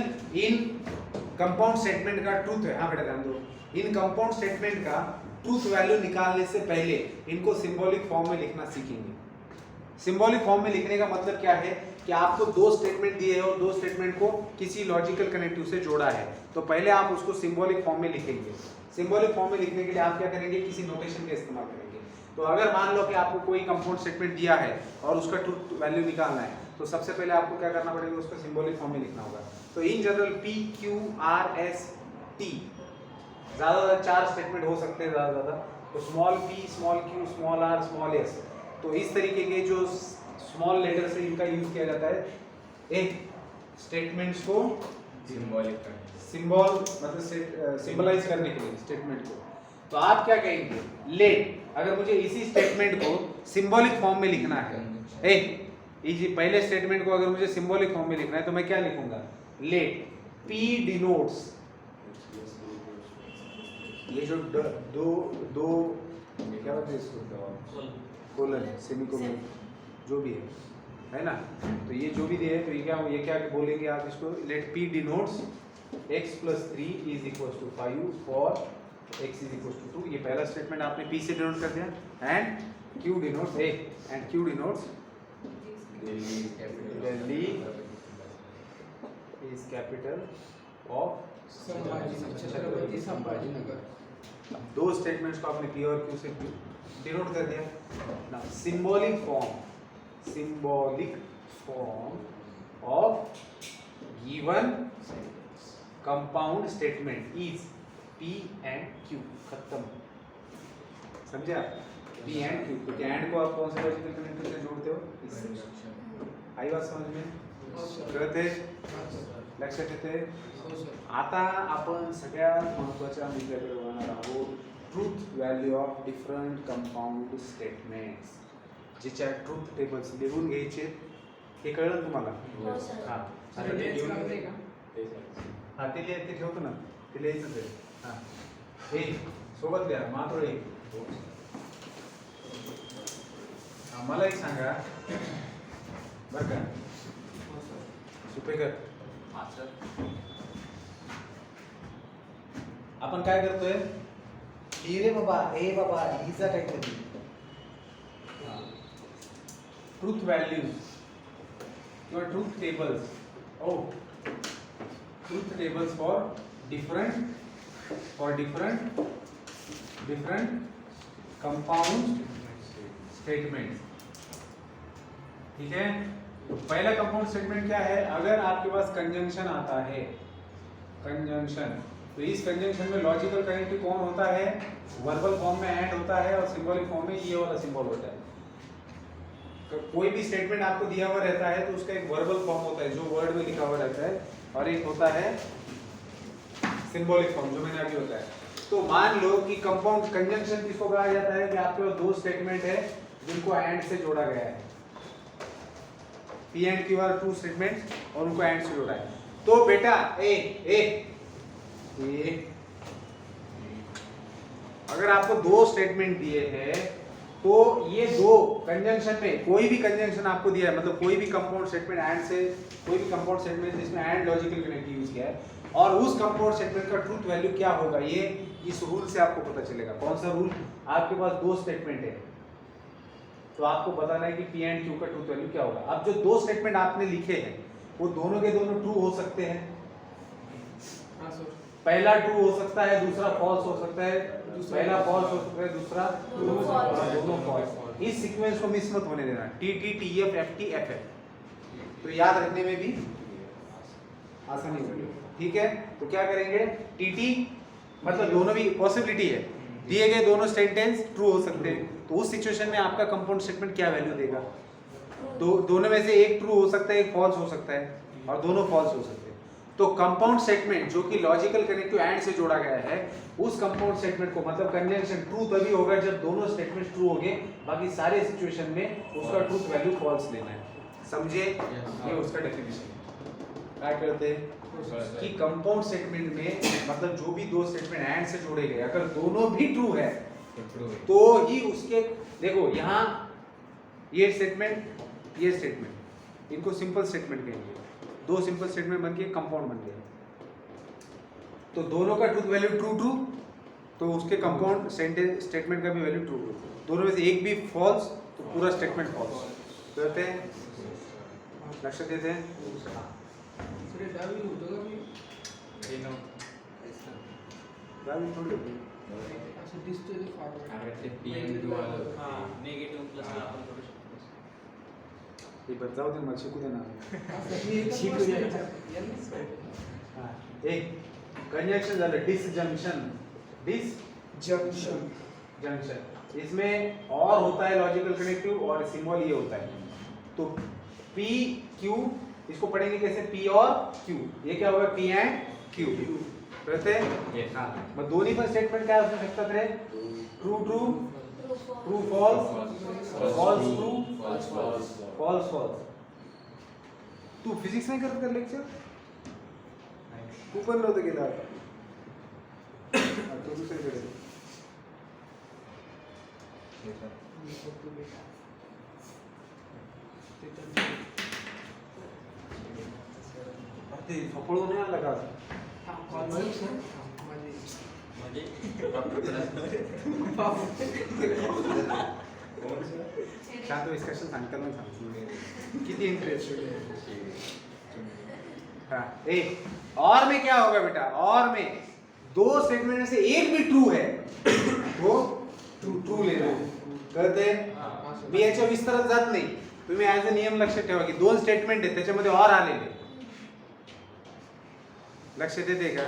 कंपाउंड स्टेटमेंट का ट्रूथ है। हाँ बेटा ध्यान दो, इन कंपाउंड स्टेटमेंट का ट्रूथ वैल्यू निकालने से पहले इनको सिंबॉलिक फॉर्म में लिखना सीखेंगे। सिंबॉलिक फॉर्म में लिखने का मतलब क्या है कि आपको दो स्टेटमेंट दिए हैं और दो स्टेटमेंट को किसी लॉजिकल कनेक्टिव से जोड़ा है, तो पहले आप उसको सिंबॉलिक फॉर्म में लिखेंगे। सिंबॉलिक फॉर्म में लिखने के लिए आप क्या करेंगे? किसी नोटेशन का इस्तेमाल करेंगे। तो अगर मान लो कि आपको कोई कंपाउंड स्टेटमेंट दिया है और उसका ट्रूथ वैल्यू निकालना है, तो सबसे पहले आपको क्या करना पड़ेगा? उसको सिंबॉलिक फॉर्म में लिखना होगा। तो in general P Q R S T, ज़्यादा 4 स्टेटमेंट हो सकते हैं ज़्यादा। तो small p, small q, small r, small s, तो इस तरीके के जो स्मॉल लेटर से इनका यूज किया जाता है एक स्टेटमेंट्स को सिंबॉलिक सिंबल मतलब सिंबलाइज करने के लिए स्टेटमेंट को। तो आप क्या कहेंगे? लेट, अगर मुझे इसी स्टेटमेंट को सिंबॉलिक फॉर्म में लिखना है, इसी पहले स्टेटमेंट को अगर मुझे सिंबॉलिक फॉर्म में लिखना है तो मैं क्या लिखूंगा? लेट p डिनोट्स, ये जो दो क्या बोलते हैं इसको, कोलन, सेमीकोलन, जो भी है ना, तो ये जो भी दिए है, तो ये क्या बोलेंगे आप इसको? Let p denotes x + 3 = 5 for x = 2। ये पहला स्टेटमेंट आपने p से डिनोट कर दिया, and q denotes and q denotes Delhi is capital of Chhatrapati Sambhajinagar. दो स्टेटमेंट्स को आपने P और Q से डिनोट कर दिया ना। Symbolic form of given compound statement is P and Q। खत्म, समझे आप? P and Q, क्योंकि एंड को आप कौन से लॉजिकल कनेक्टिव से जोड़ते हो? आई बात समझ में? कळते? लक्षात येते? आता आपण सगळ्यात महत्त्वाच्या मुद्द्याकडे वळणार आहोत, truth value of different compound statements, ज्याच्या ट्रूथ टेबल्स लिहून घ्यायचे। हे कळलं तुम्हाला? हां, सर ते तेच लिहून करते का? हां, ते ठेवतो ना, ते लिहायचंच आहे। हां, हे सोबत लिहा, मात्र एक। मला एक सांगा बरं का, सुपेकर, आपण काय करतोय? रे बाबा, ए बाबा, लिहिचा काहीतरी ट्रूथ व्हॅल्यूज किंवा truth tables, truth tables for different compound statements. ठीक है, तो पहला कंपाउंड स्टेटमेंट क्या है? अगर आपके पास कंजंक्शन आता है, कंजंक्शन, तो इस कंजंक्शन में लॉजिकल कनेक्टिव कौन होता है? वर्बल फॉर्म में एंड होता है और सिंबॉलिक फॉर्म में ये वाला सिंबल होता है। तो कोई भी स्टेटमेंट आपको दिया हुआ रहता है तो उसका एक वर्बल फॉर्म होता है जो वर्ड में लिखा हुआ रहता है, और एक होता है सिंबॉलिक फॉर्म जो मैंने अभी बताया। तो मान लो कि कंपाउंड कंजंक्शन किसको कहा जाता है? कि आपके पास दो स्टेटमेंट है जिनको एंड से जोड़ा गया है, P and Q are two statements और उनको एंड से जोड़ा है। तो बेटा ए अगर आपको दो स्टेटमेंट दिए हैं तो ये दो कंजंक्शन में कोई भी कंजंक्शन आपको दिया है, मतलब कोई भी कंपाउंड स्टेटमेंट एंड से, कोई भी कंपाउंड स्टेटमेंट जिसमें एंड लॉजिकल कनेक्ट यूज किया है और उस कंपाउंड स्टेटमेंट का ट्रूथ वैल्यू क्या होगा, ये इस रूल से आपको पता चलेगा। कौन सा रूल? आपके पास दो स्टेटमेंट है तो आपको बताना है कि P एंड Q का ट्रूथ वैल्यू क्या होगा। अब जो दो स्टेटमेंट आपने लिखे हैं वो दोनों के दोनों ट्रू हो सकते हैं। हाँ सर। पहला ट्रू हो सकता है, दूसरा फॉल्स हो सकता है, पहला फॉल्स हो सकता है, दूसरा दोनों फॉल्स। इस सीक्वेंस को मिस मत होने देना, T T T F F T F F, तो याद रखने में भी आसानी होगी। ठीक है, तो क्या करेंगे, T T मतलब दोनों भी पॉसिबिलिटी है, दिए गए दोनों सेंटेंस ट्रू हो सकते हैं, तो उस सिचुएशन में आपका कंपाउंड स्टेटमेंट क्या वैल्यू देगा? दोनों में से एक ट्रू हो सकता है, एक फॉल्स हो सकता है और दोनों फॉल्स हो सकते हैं। तो कंपाउंड स्टेटमेंट जो कि लॉजिकल कनेक्टिव एंड से जोड़ा गया है, उस कंपाउंड स्टेटमेंट को मतलब कंजंक्शन ट्रू तभी होगा जब दोनों स्टेटमेंट ट्रू होंगे, बाकी सारे सिचुएशन में उसका ट्रूथ वैल्यू फॉल्स लेना है। समझे? ये उसका डेफिनेशन है। क्या करते हैं कि कंपाउंड स्टेटमेंट में मतलब जो भी दो स्टेटमेंट एंड से जोड़े गए अगर दोनों भी ट्रू है तो ही उसके, देखो यहाँ ये स्टेटमेंट इनको सिंपल स्टेटमेंट कहेंगे, दो सिंपल स्टेटमेंट बन के कंपाउंड बन गए, तो दोनों का ट्रूथ वैल्यू ट्रू तो उसके कंपाउंड स्टेटमेंट का भी वैल्यू ट्रू, दोनों में से एक भी फॉल्स तो पूरा स्टेटमेंट फॉल्स। करते हैं, लक्ष्य देते हैं। सर ये डावी होतं का मी? डावी थोड़ी होती है। असं दिसतोय ते फॉरवर्ड. अरे ते P and Q आलं. निगेटिव्ह प्लसला आपण करू शकतो. हे बरं जाऊ दे, मला शिकू दे ना। असं मी शिकू द्या. यांनीच काय? हाँ, एक कंजंक्शन झालं, डिसजंक्शन, जंक्शन. जंक्शन, इसमें और होता है लॉजिकल कनेक्टिव और सिंबल ये होता है। तो P Q इसको पढ़ेंगे कैसे, P और Q, ये क्या होगा, P एंड Q कहते हैं। हाँ, मैं दोनों पर स्टेटमेंट क्या हो सकता है, true true, true false, false true, false false. तू फिजिक्स नाही करत का लेक्चर? तू पण नव्हतं गेला आता, तो दुसरीकडे। मी करतो बेटा. ते तर ते फपळून नाही आला का? माझी सर माझी म्हणजे शांत डिस्कशन सांगता ना सांगतो किती इंटरेस्ट। हाँ, एक और में क्या होगा बेटा, और में दो स्टेटमेंट में से एक भी ट्रू है तो ट्रू लेना है। करते हैं, मी याच्या विस्तारात जात नाही, तुम्ही ॲज अ नियम लक्षात ठेवा की दोन स्टेटमेंट आहेत त्याच्यामध्ये और आलेले, लक्ष देते का?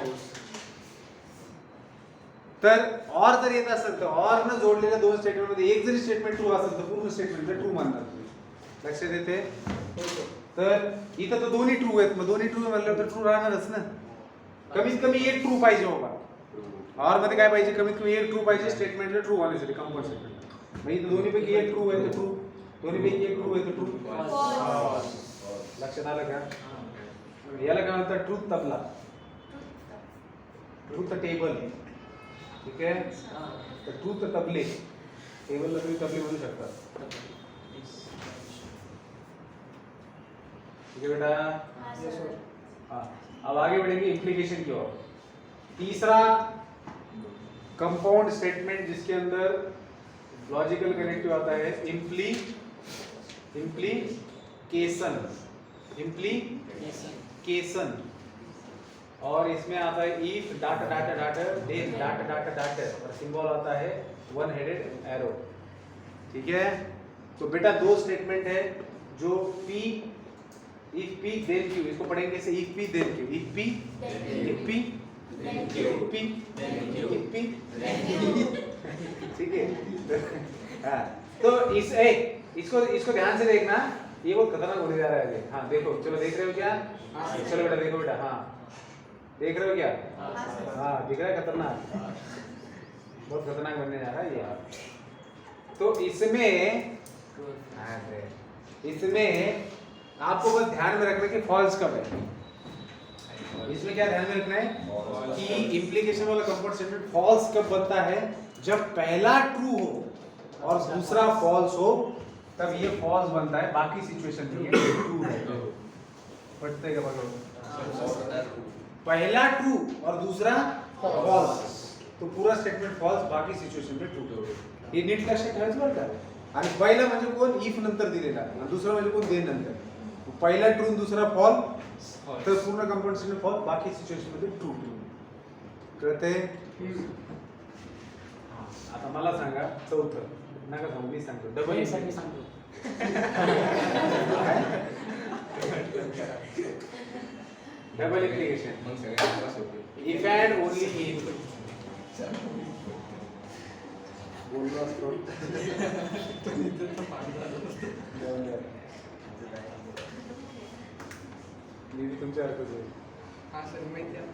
तर और जर येत असेल तर और न जोडलेल्या दोन स्टेटमेंट मध्ये एक जरी स्टेटमेंट ट्रू असेल तर पूर्ण स्टेटमेंट ट्रू मानणार तुम्ही, लक्ष देते? तर इथं तर दोन्ही ट्रू आहेत, मग दोन्ही ट्रू म्हणल्यावर तर ट्रू राहणारच ना, कमीत कमी एक ट्रू पाहिजे बाबा। और मध्ये काय पाहिजे, कमीत कमी एक ट्रू पाहिजे स्टेटमेंटला ट्रू होण्यासाठी, कंपाउंड स्टेटमेंट। मग इथं दोन्ही पैकी एक ट्रू आहे तर ट्रू, दोन्ही पैकी एक ट्रू आहे तर ट्रू, लक्षात आलं का? याला काय म्हणतात, ट्रूथ तबला, ट्रूथ टेबल, ठीक आहे? तर ट्रूथ तबले, टेबलला तुम्ही तबले म्हणू शकता, ठीक है बेटा? हाँ, अब आगे बढ़ेंगे इम्प्लीकेशन की ओर। तीसरा कंपाउंड स्टेटमेंट जिसके अंदर लॉजिकल कनेक्टिव आता है, इम्प्लीकेशन, और इसमें आता है if dot dot dot then dot dot dot और सिंबल आता है वन हेडेड एरो, ठीक है? तो बेटा दो स्टेटमेंट है जो P if P then Q, इसको पढ़ेंगे से if P then Q, if P if P if P if P, ठीक है? हाँ, तो इसको ध्यान से देखना, ये बहुत खतरनाक होने जा रहा है अभी। हाँ देखो, चलो देख रहे हो क्या? चलो बेटा देखो बेटा, हाँ देख रहे हो क्या? हाँ दिख रहा है खतरनाक, बहुत खतरनाक बनने जा रहा है ये। तो इसमें आपको बस ध्यान में रखना कि फॉल्स कब है। इसमें क्या ध्यान में रखना है कि इम्प्लीकेशन वाला कंपाउंड स्टेटमेंट फॉल्स कब बनता है, जब पहला ट्रू हो और दूसरा फॉल्स हो तब ये फॉल्स बनता है, बाकी सिचुएशन में ये ट्रू है। पढ़ते का बगल पहला ट्रू और दूसरा फॉल्स, तो पूरा स्टेटमेंट फॉल्स, बाकी सिच्युएशन में ट्रू। हे नीट लक्षात ठेवायचं बरं का। आणि पहिला म्हणजे कोण, इफ नंतर दिलेला, आणि दुसरा म्हणजे कोण, देन नंतर। पहिला ट्रू दुसरा फॉल्स, तर पूर्ण कंपाऊंड स्टेटमेंट फॉल्स, बाकी सिच्युएशन मध्ये ट्रू। कळते? आता मला सांगा चौथं, नका सांगू, मी सांगतो। डबल मी सांगतो डबल इंप्लिकेशन, मग सगळ्यांना त्रास होतो। इफ अँड ओनली इफ बोललो असतो। मी बी तुमच्या सारखंच आहे। हा सर माहिती आहे.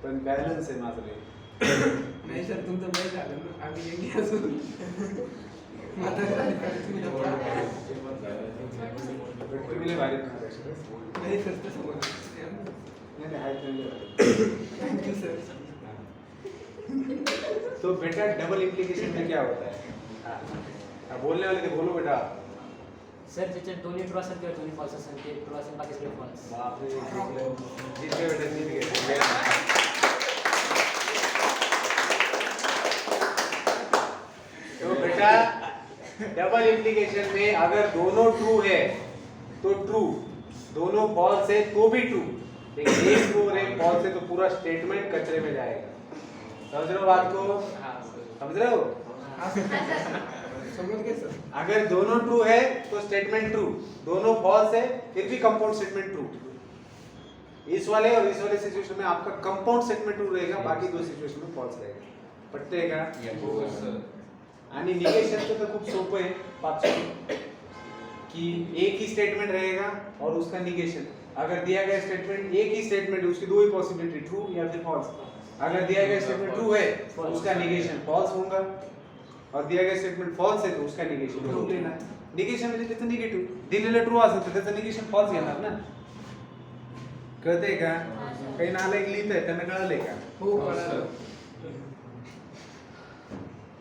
पण बॅलन्स आहे माझं लय। नाही सर तुमचं माहिती झालं ना, आम्ही एक असून तुम्ही लय भारी बनवता। नाही सर तसं बोला. नहीं नहीं, हाय फ्रेंड। Thank you sir. तो बेटा डबल इंप्लीकेशन में क्या होता है? हाँ, बोलने वाले थे, बोलो बेटा। सर ज्याचे दोन्ही ट्रू असेल किंवा दोन्ही फॉल्स असेल ते ट्रू असेल, बाकी सगळे फॉल्स. बाप रे, जितने बेटे जीत गए। तो बेटा डबल इंप्लीकेशन में अगर दोनों ट्रू है तो ट्रू, दोनों फॉल्स है तो भी ट्रू, लेकिन एक ट्रू और एक फॉल्स है तो पूरा स्टेटमेंट कचरे में जाएगा। समझ रहे हो बात को? समझ रहे हो? समझ गए सर. अगर दोनों ट्रू है तो स्टेटमेंट ट्रू, दोनों फॉल्स है फिर भी कंपाउंड स्टेटमेंट ट्रू। इस वाले और इस वाले सिचुएशन में आपका कंपाउंड स्टेटमेंट ट्रू रहेगा, बाकी दो सिचुएशन में फॉल्स रहेगा। पटते का? आणि निगेशनचं तर खूप सोपं आहे, पाचवं, कि एक ही स्टेटमेंट रहेगा और उसका निगेशन। अगर दिया गया स्टेटमेंट एक ही स्टेटमेंट है, उसकी दो ही पॉसिबिलिटी, ट्रू या फिर फॉल्स। अगर दिया गया स्टेटमेंट ट्रू है तो उसका निगेशन फॉल्स होगा, और दिया गया स्टेटमेंट फॉल्स है तो उसका निगेशन ट्रू लेना है। निगेशन म्हणजे त्याचं निगेटिव्ह, दिलेलं ट्रू असेल तर त्याचं निगेशन फॉल्स घेणार ना। कळतंय का? काही नालायक लिहित आहे, त्यांना कळलंय का? हो कळालं.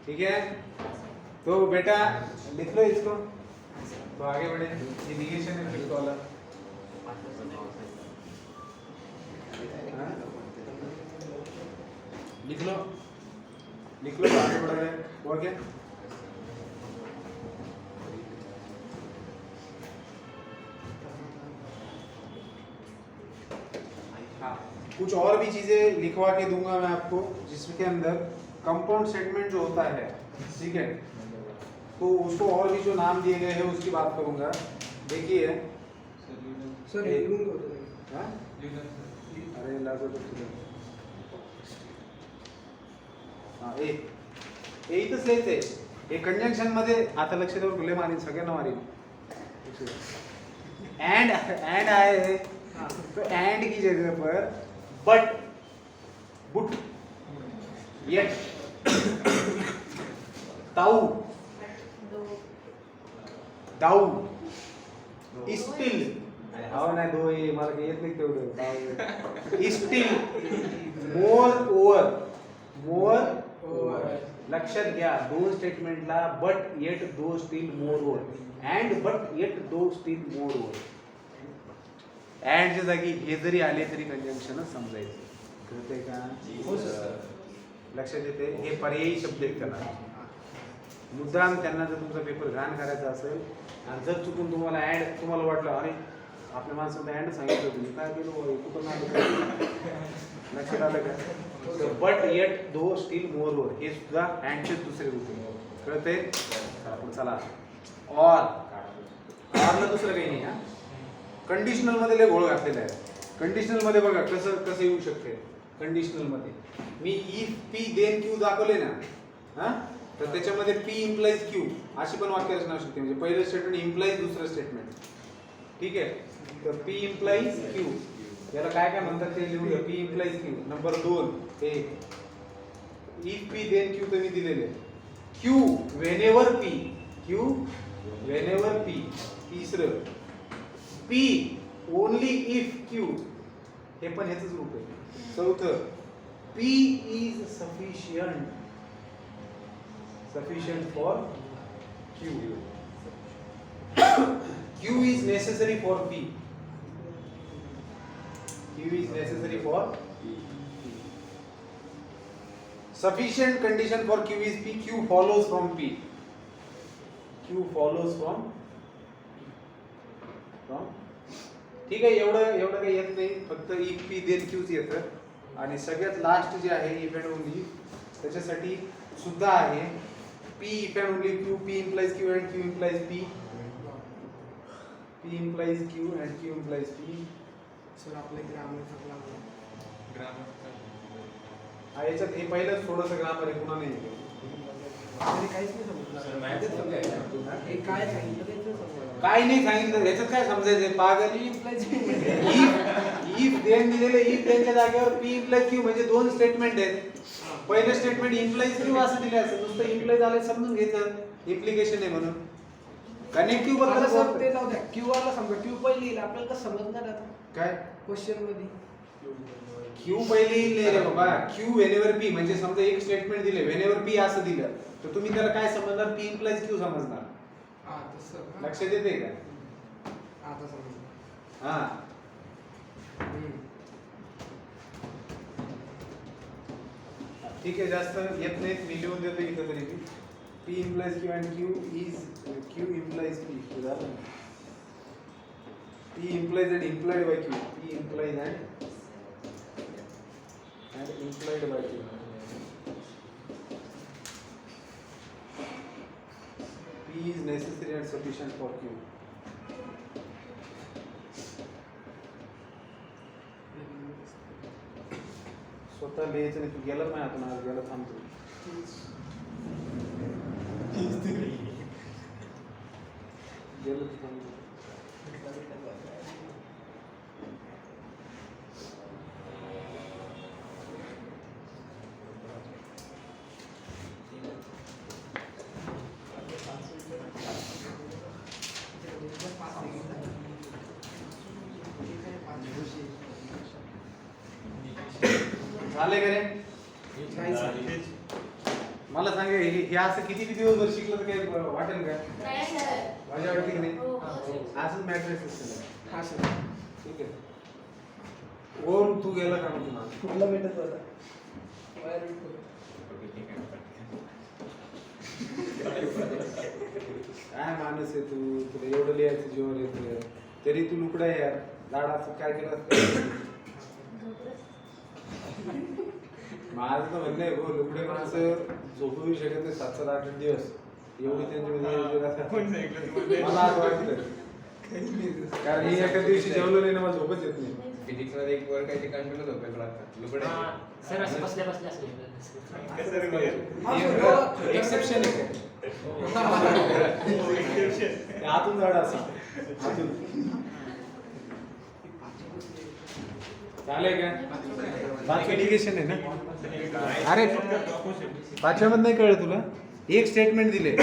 ठीक है, तो बेटा लिख लो इसको, तो आगे बढ़े। ये निगेशन है फिर वाला। हाँ? लिख लो, लिख लो, तो आगे बढ़ रहे हैं। और क्या? हाँ, कुछ और भी चीजें लिखवा के दूंगा मैं आपको, जिसके अंदर कंपाउंड स्टेटमेंट जो होता है, ठीक है, तो उसको और भी जो नाम दिए गए हैं उसकी बात करूंगा। देखिए, सर हे लिहून ठेवतो. हाँ? अरे लागो तो तुला। हाँ, ए इथंच लिहायचंय। हे कंजंक्शन मध्ये आता लक्ष देऊन गुले मारीन, सगळ्यांना मारीन। एंड आए तो एंड की जगह पर but, but, yet, though, though, still, हाव नाही दो ये मला काही येत नाही तेवढं। Still, moreover, moreover. लक्षात घ्या, दोन स्टेटमेंटला but yet though still moreover, and but yet though still moreover. अँडच्या जागी हे जरी आले तरी कंजंक्शनच समजायचं। कळतंय का? हो सर. लक्षात येते, हे पर्यायी शब्द आहेत त्याला। मुद्दाम त्यांना जर तुमचा पेपर घाण करायचा असेल आणि जर चुकून तुम्हाला ऍड, तुम्हाला वाटलं अरे आपल्या माणसाला ऍड सांगितलं तुम्ही काय केलं, कुठं आलं, लक्षात आलं का? But yet though still moreover, हे सुद्धा अँडचे दुसरे रूप आहे। कळतंय? चला, ऑरला दुसरं काही नाही। हा, कंडिशनल मध्ये लय घोळ घातलेला आहे। कंडिशनल मध्ये बघा कसं येऊ शकते। कंडिशनल मध्ये मी इफ पी देन क्यू दाखवले ना, हा, तर त्याच्यामध्ये पी इम्प्लाइज क्यू अशी पण वाक्य रचना असू शकते। म्हणजे पहिलं स्टेटमेंट इम्प्लाइज दुसरं स्टेटमेंट, ठीक आहे। तर पी इम्प्लाइज क्यू, याला काय काय म्हणतात ते लिहून घ्या। P implies Q. नंबर 2 हे इफ पी देन क्यू तुम्ही दिलेले, Q whenever P, Q whenever P. तिसरं पी ओनली इफ क्यू, हे पण ह्याच रूप आहे. चौथं P is sufficient for Q. Q is necessary for P. Q is necessary for P. Sufficient condition for Q is P. Q follows from P. Q follows from ठीक आहे. एवढं काही येत नाही, फक्त if P then Qच येतं. आणि सगळ्यात लास्ट जे आहे if and only, त्याच्यासाठी सुद्धा आहे P if and only Q, P implies Q and Q implies P. P implies Q and Q implies P. Sir आपले ग्रामर याच्यात हे पहिलंच थोडंसं ग्रामर आहे, पुन्हा नाही. तरी काहीच नाही समजलं. हे काय सांगितलं तेच नाही समजलं. काय नाही सांगितलं, याच्यात काय समजायचंय पागल. if then दिलेले if त्यांच्या जागेवर P implies Q म्हणजे दोन स्टेटमेंट आहेत. पहिलं स्टेटमेंट implies Q असं दिलं असं, नुसतं implies आलं समजून घ्यायचं, इम्प्लिकेशन आहे म्हणून. कनेक्टिव्ह आता बद्दल सर ते जाऊ द्या. क्यू आरला समजा क्यू पहिली येईल, आपल्याला कसं समजणार आता काय क्वेश्चन मध्ये Q पहिली येईल रे बाबा. Q whenever P म्हणजे समजा एक स्टेटमेंट दिले whenever P असं दिलं, तर तुम्ही त्याला काय समजणार? P implies Q समजणार. हा तसं लक्षात येते का? आता समजलं. हा ठीक आहे. जास्त येत नाहीत, मी लिहून देतो इथं तरी. P implies Q and Q implies P. झालं? P implies and implied by Q. P implies and implied by Q. P is necessary and sufficient for Q. स्वतः लिहायचं नाही. तू गेला नाही आपण आज गेला थांबतो. गेलं तू थांबतो. झाले का रे? नाही सर. मला सांगा, हे असं किती दिवसभर शिकलं तर काही वाटेल का? माझ्या वाटते की नाही? असंच मॅट्रिक्स असतं. हा सर. ठीक आहे. ओम तू गेला का मग? तुम्हाला कुठला भेटत होता काय माणूस आहे तू? तुला एवढं लिहायचं जीवन येतं तरी तू लुकडा यार. लाडाचं काय केलं असतं? माझं तर म्हणणं आहे भाऊ, लुकडे माणसं झोपू शकत नाही 7-8 दिवस. एवढी त्यांची मला असं वाटतं, कारण मी एका दिवशी जेवलो नाही ना, मला झोपच येत नाही. फिजिक्स मध्ये एक वर काही कंटिन्यू झोपेल लागतात लुकडे. सर असं बसल्या बसल्या एक्सेप्शन आहे ते आतून झाड असं आतून चालेल का? बाकी इंडिकेशन आहे ना? अरे पाचव्यामध्ये नाही कळलं तुला? एक स्टेटमेंट दिले,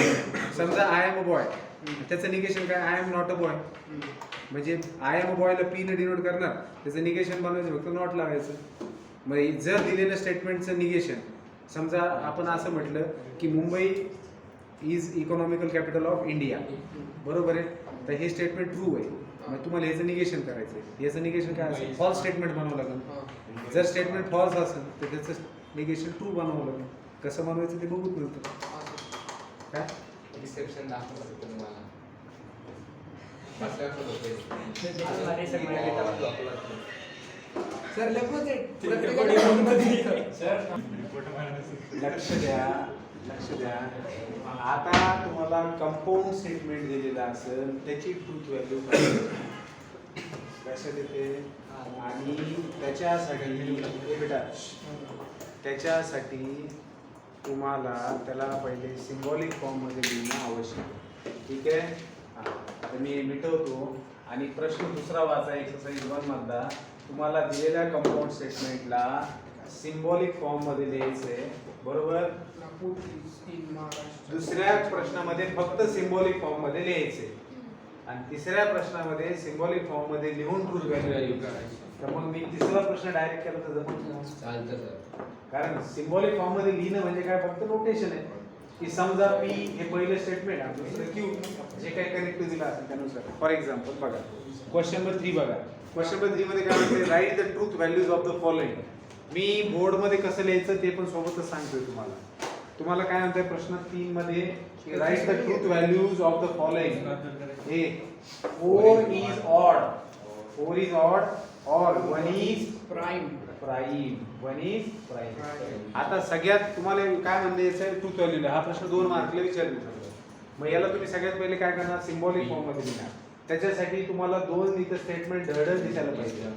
समजा आय एम अ बॉय, त्याचं निगेशन काय? I am not a boy. म्हणजे आय एम अ बॉयला पी ने डिनोट करणार, त्याचं निगेशन बनवायचं, फक्त नॉट लावायचं. मग जर दिलेलं स्टेटमेंटचं निगेशन, समजा आपण असं म्हटलं की Mumbai is economical capital of India, बरोबर आहे? तर हे स्टेटमेंट ट्रू आहे. मग तुम्हाला ह्याचं निगेशन करायचं आहे. याचं निगेशन काय असेल? फॉल्स स्टेटमेंट बनावं लागेल. जर स्टेटमेंट फॉल्स असेल तर त्याचं निगेशन ट्रू बनावं लागेल. कसं बनवायचं ते बघूच नंतर. काय एक्सेप्शन दाखवलं होतं तुम्हाला. सर लपवत लक्ष द्या, लक्ष द्या. आता तुम्हाला कंपाऊंड स्टेटमेंट दिलेलं असेल, त्याची ट्रूथ व्हॅल्यू लक्षात येते. आणि त्याच्यासाठी बेटा, त्याच्यासाठी तुम्हाला त्याला पहिले सिम्बॉलिक फॉर्ममध्ये लिहिणं आवश्यक आहे. ठीक आहे? हां, आता मी मिटवतो आणि प्रश्न दुसरा वाचा. एक्सरसाइज 1 मधला तुम्हाला दिलेल्या कंपाऊंड स्टेटमेंटला सिम्बॉलिक फॉर्ममध्ये लिहायचं आहे, बरोबर? दुसऱ्या प्रश्नामध्ये फक्त सिम्बॉलिक फॉर्ममध्ये लिहायचे आणि तिसऱ्या प्रश्नामध्ये सिम्बॉलिक फॉर्ममध्ये लिहून ट्रूथ व्हॅल्यू तर मग मी तिसरा प्रश्न डायरेक्ट केला तर जमत चालतं सर. कारण सिम्बॉलिक फॉर्म मध्ये लिहिणं म्हणजे काय फक्त नोटेशन आहे की समजा पी हे पहिलं स्टेटमेंट आणि दुसरं क्यू जे काही कनेक्टिव्ह दिलं असेल त्यानुसार. फॉर एक्झाम्पल बघा क्वेश्चन नंबर 3 बघा. क्वेश्चन नंबर 3 मध्ये काय म्हणते write the truth values of the following. Me board मध्ये कसं लिहायचं ते पण सोबतच सांगतोय तुम्हाला. तुम्हाला काय म्हणतंय प्रश्न 3 मध्ये write the truth values of the following. हे 4 इज ऑड, 4 इज ऑड और 1 is prime. Prime, 1 is prime. आता सगळ्यात तुम्हाला काय म्हणायचं आहे ट्रूथ व्हॅल्यू. हा प्रश्न 2 मार्कला विचारला. मग याला तुम्ही सगळ्यात पहिले काय करणार सिम्बॉलिक फॉर्म मध्ये लिहिणार. त्याच्यासाठी तुम्हाला 2 इथं स्टेटमेंट धडच दिसायला पाहिजे.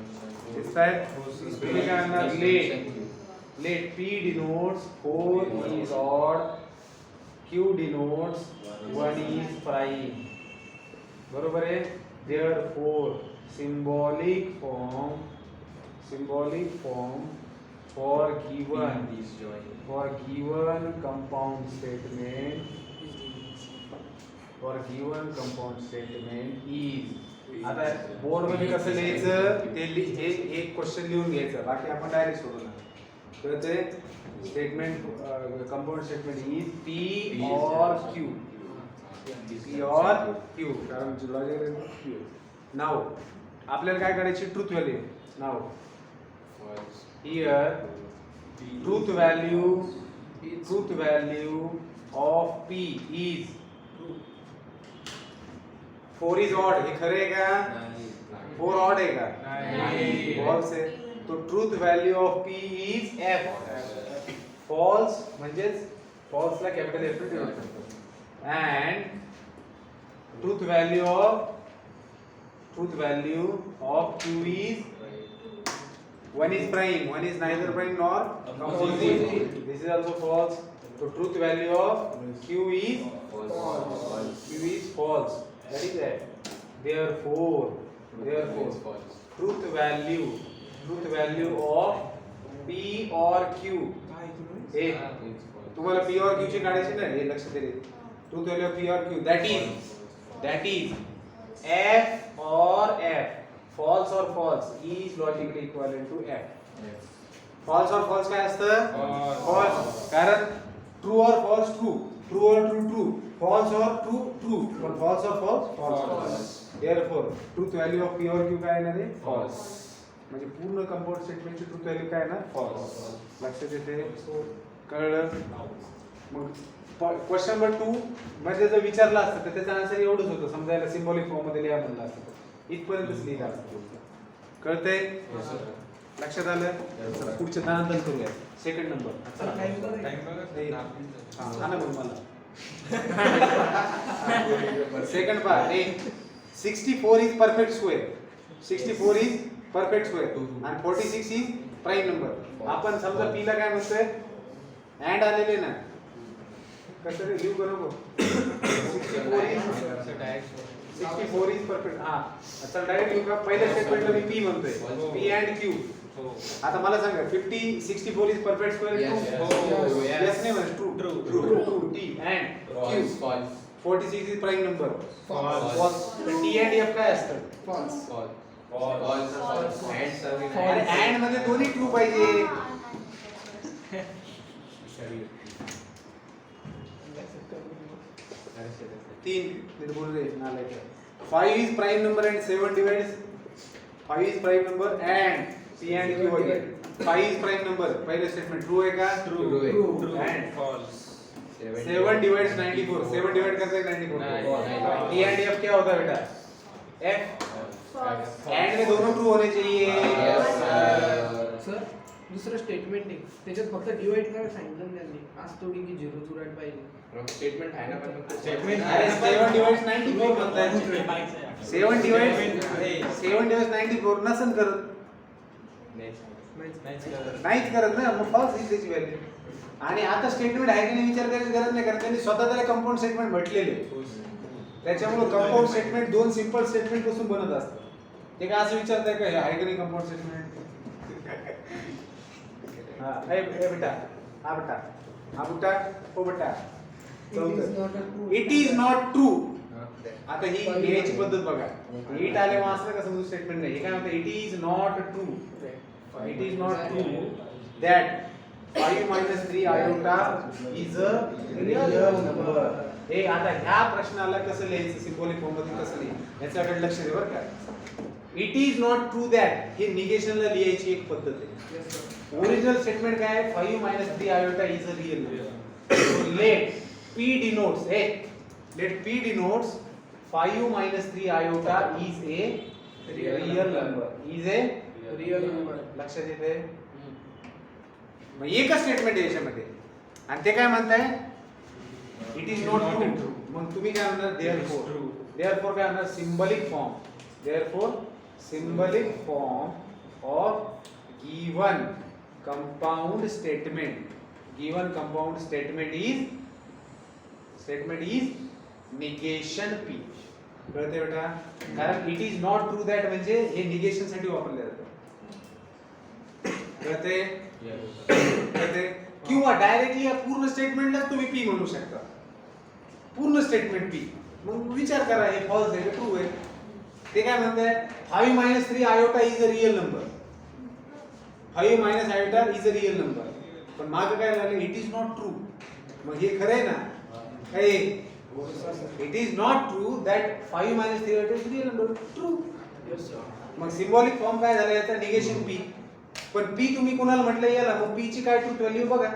दिसताय तुम्ही काय करणार late P denotes 4 is odd, Q denotes 1 is prime. बरोबर आहे. Therefore symbolic form for given compound statement is. आता बोर्ड मध्ये कसं लिहायचं ते हे एक क्वेश्चन लिहून घ्यायचं, बाकी आपण डायरेक्ट सोडवणार. कळतंय. Statement compound statement is P or Q. P or Q कारण लॉजिक Q. नाउ आपल्याला काय करायची truth value. Now here truth value of P is 4 is odd. हे खरं आहे का? 4 ऑड आहे का? नाही. फॉल्स आहे. तो truth value of P is F. False म्हणजेच फॉल्सला कॅपिटल F ने डिनोट करतो. And truth value of Q is 1 is prime. 1 is neither prime nor composite. This is also false. So truth value of Q is false. That is that. Therefore, truth value of P or Q. हे तुम्हाला P or Q ची काढायची ना, हे लक्षात द्या. Truth value of P or Q that is F or F. False or false is logically equivalent to F. False or false काय असतं? False. कारण true or false true, true or true, false or true. पण false or false. Therefore truth value of P or Q काय येणार आहे? False. म्हणजे पूर्ण compound स्टेटमेंटची ट्रूथ व्हॅल्यू काय येणार? False. लक्षात येते? कळलं? मग क्वेश्चन नंबर 2 मध्ये जर विचारला असतं तर त्याचं आन्सर एवढंच होतं. समजायला सिम्बॉलिक फॉर्म मध्ये लिहा म्हणलं असतं. इथपर्यंतच लिहिलं असतं. कळतंय? लक्षात आलं? पुढचं दानांतर करूया. सेकंड नंबर हा ना मग मला second part 64 is perfect square. 64 is perfect square आणि 46 इज प्राइम नंबर. आपण समजा P ला काय म्हणतोय अँड आलेले ना कसं रे लिहू बरोबर. 64 इज परफेक्ट. हा आता डायरेक्ट लिहू का? पहिल्या स्टेटमेंटला मी P म्हणतोय P अँड Q. आता मला सांगा 64 इज परफेक्ट स्क्वेअर. यस नाही म्हणजे true. T and Q. 46 is prime number. False. T and F काय असतं? फॉल्स. अँड मध्ये दोन्ही ट्रू पाहिजे. तीन निर्भुल रे नालायक. 5 is prime number and 7 divides 5 is prime number and P and Q again. 5 is prime number. पहले स्टेटमेंट ट्रू है का? True. And false. 7 divides 94. 7 divide करते हैं 94. T and F क्या होता है बेटा? F. एंड में दोनों ट्रू होने चाहिए. सर दुसरं स्टेटमेंट आहे त्याच्यात फक्त डिवाइड करायला सांगितलं त्यांनी. आज थोडी की 0 चुराट पाहिजे. स्टेटमेंट आहे ना पण अरे 7 divides 94 बनता है. 7 divides 94 नसन करत. नाहीच करत ना. मग फॉल्स इज त्याची व्हॅल्यू. आणि आता स्टेटमेंट आहे की नाही विचार करायची गरज नाही कारण त्यांनी स्वतः त्याला कंपाऊंड स्टेटमेंट म्हटलेले. त्याच्यामुळे कंपाऊंड स्टेटमेंट 2 सिंपल स्टेटमेंट पासून बनत असतं. ते काय असं विचारताय का हे आहे की नाही कंपाऊंड स्टेटमेंट? हा ए बेटा हा बेटा ओ बेटा. It is not a true. It is not true. आता ही लिहायची पद्धत बघा. इट आले मग असलं कसं स्टेटमेंट नाही. हे काय म्हणतं, it is not true, it is not true that 5 minus 3 iota is a real number. हे आता ह्या प्रश्नाला कसं लिहायचं, सिम्बॉलिक फॉर्म मध्ये कसं लिहायचं याच्याकडे लक्ष द्या बरं का. It is not true that हे निगेशनला लिहायची एक पद्धत आहे. ओरिजिनल स्टेटमेंट काय आहे, 5 minus 3 iota is a real number. Let P denotes, let P denotes 5 minus 3 iota is a real number. Is a real number. लक्षात येते. मग एकच स्टेटमेंट आहे याच्यामध्ये आणि ते काय म्हणताय, इट इज नॉट ट्रू. मग तुम्ही काय म्हणणार, देअरफॉर काय म्हणणार, symbolic form. Therefore symbolic form of given compound statement, given compound statement is negation P. कळते बेटा, कारण it is not true that म्हणजे हे निगेशन साठी वापरले जातं. कळते कळते. किंवा डायरेक्टली या पूर्ण स्टेटमेंटला तुम्ही P म्हणू शकता, पूर्ण स्टेटमेंट P. मग विचार करा हे फॉल्स आहे का ट्रू आहे. ते काय म्हणताय, 5 minus 3 iota is a real number. 5 minus iota is a real number. पण मागे काय झालं, इट इज नॉट ट्रू. मग हे खरं आहे ना, काय it is not true that 5 minus 3 iota is a real number. True. मग सिम्बॉलिक फॉर्म काय झाला याचा, निगेशन P. पण P तुम्ही कोणाला म्हटलं याला, मग P ची काय ट्रूथ व्हॅल्यू बघा.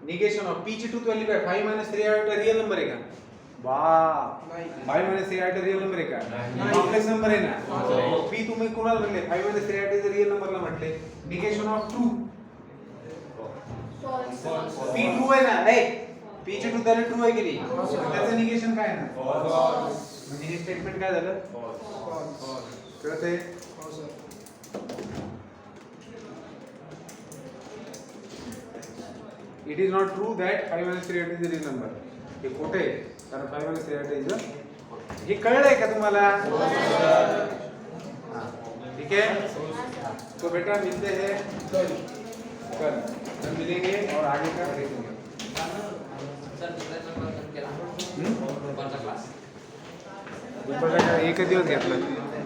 निगेशन ऑफ P ची ट्रूथ व्हॅल्यू काय, 5 minus 3 iota रिअल नंबर आहे का, बा नाही. 5 minus 3 iota रिअल नंबर आहे का, कॉम्प्लेक्स नंबर आहे ना. P तुम्ही कोणाला म्हटले, 5 minus 3 iota रिअल नंबरला म्हटले. Negation of true, P true आहे ना, P ची ट्रूथ व्हॅल्यू ट्रू आहे की नाही, त्याचं निगेशन काय आहे ना, म्हणजे हे स्टेटमेंट काय झालं, कळतंय. It is not true that 5 minus 3 iota is a real number. हे खोटं आहे, कारण 5 minus 3 iota is a, हे कळलंय का तुम्हाला. हाँ, ठीक है. तो बेटा मिलते हैं कल मिलेंगे और आगे का देखेंगे. सर दुसऱ्या नंबर केला हम्म? दुपारचा क्लास. दुपारचा एकच दिवस घेतला.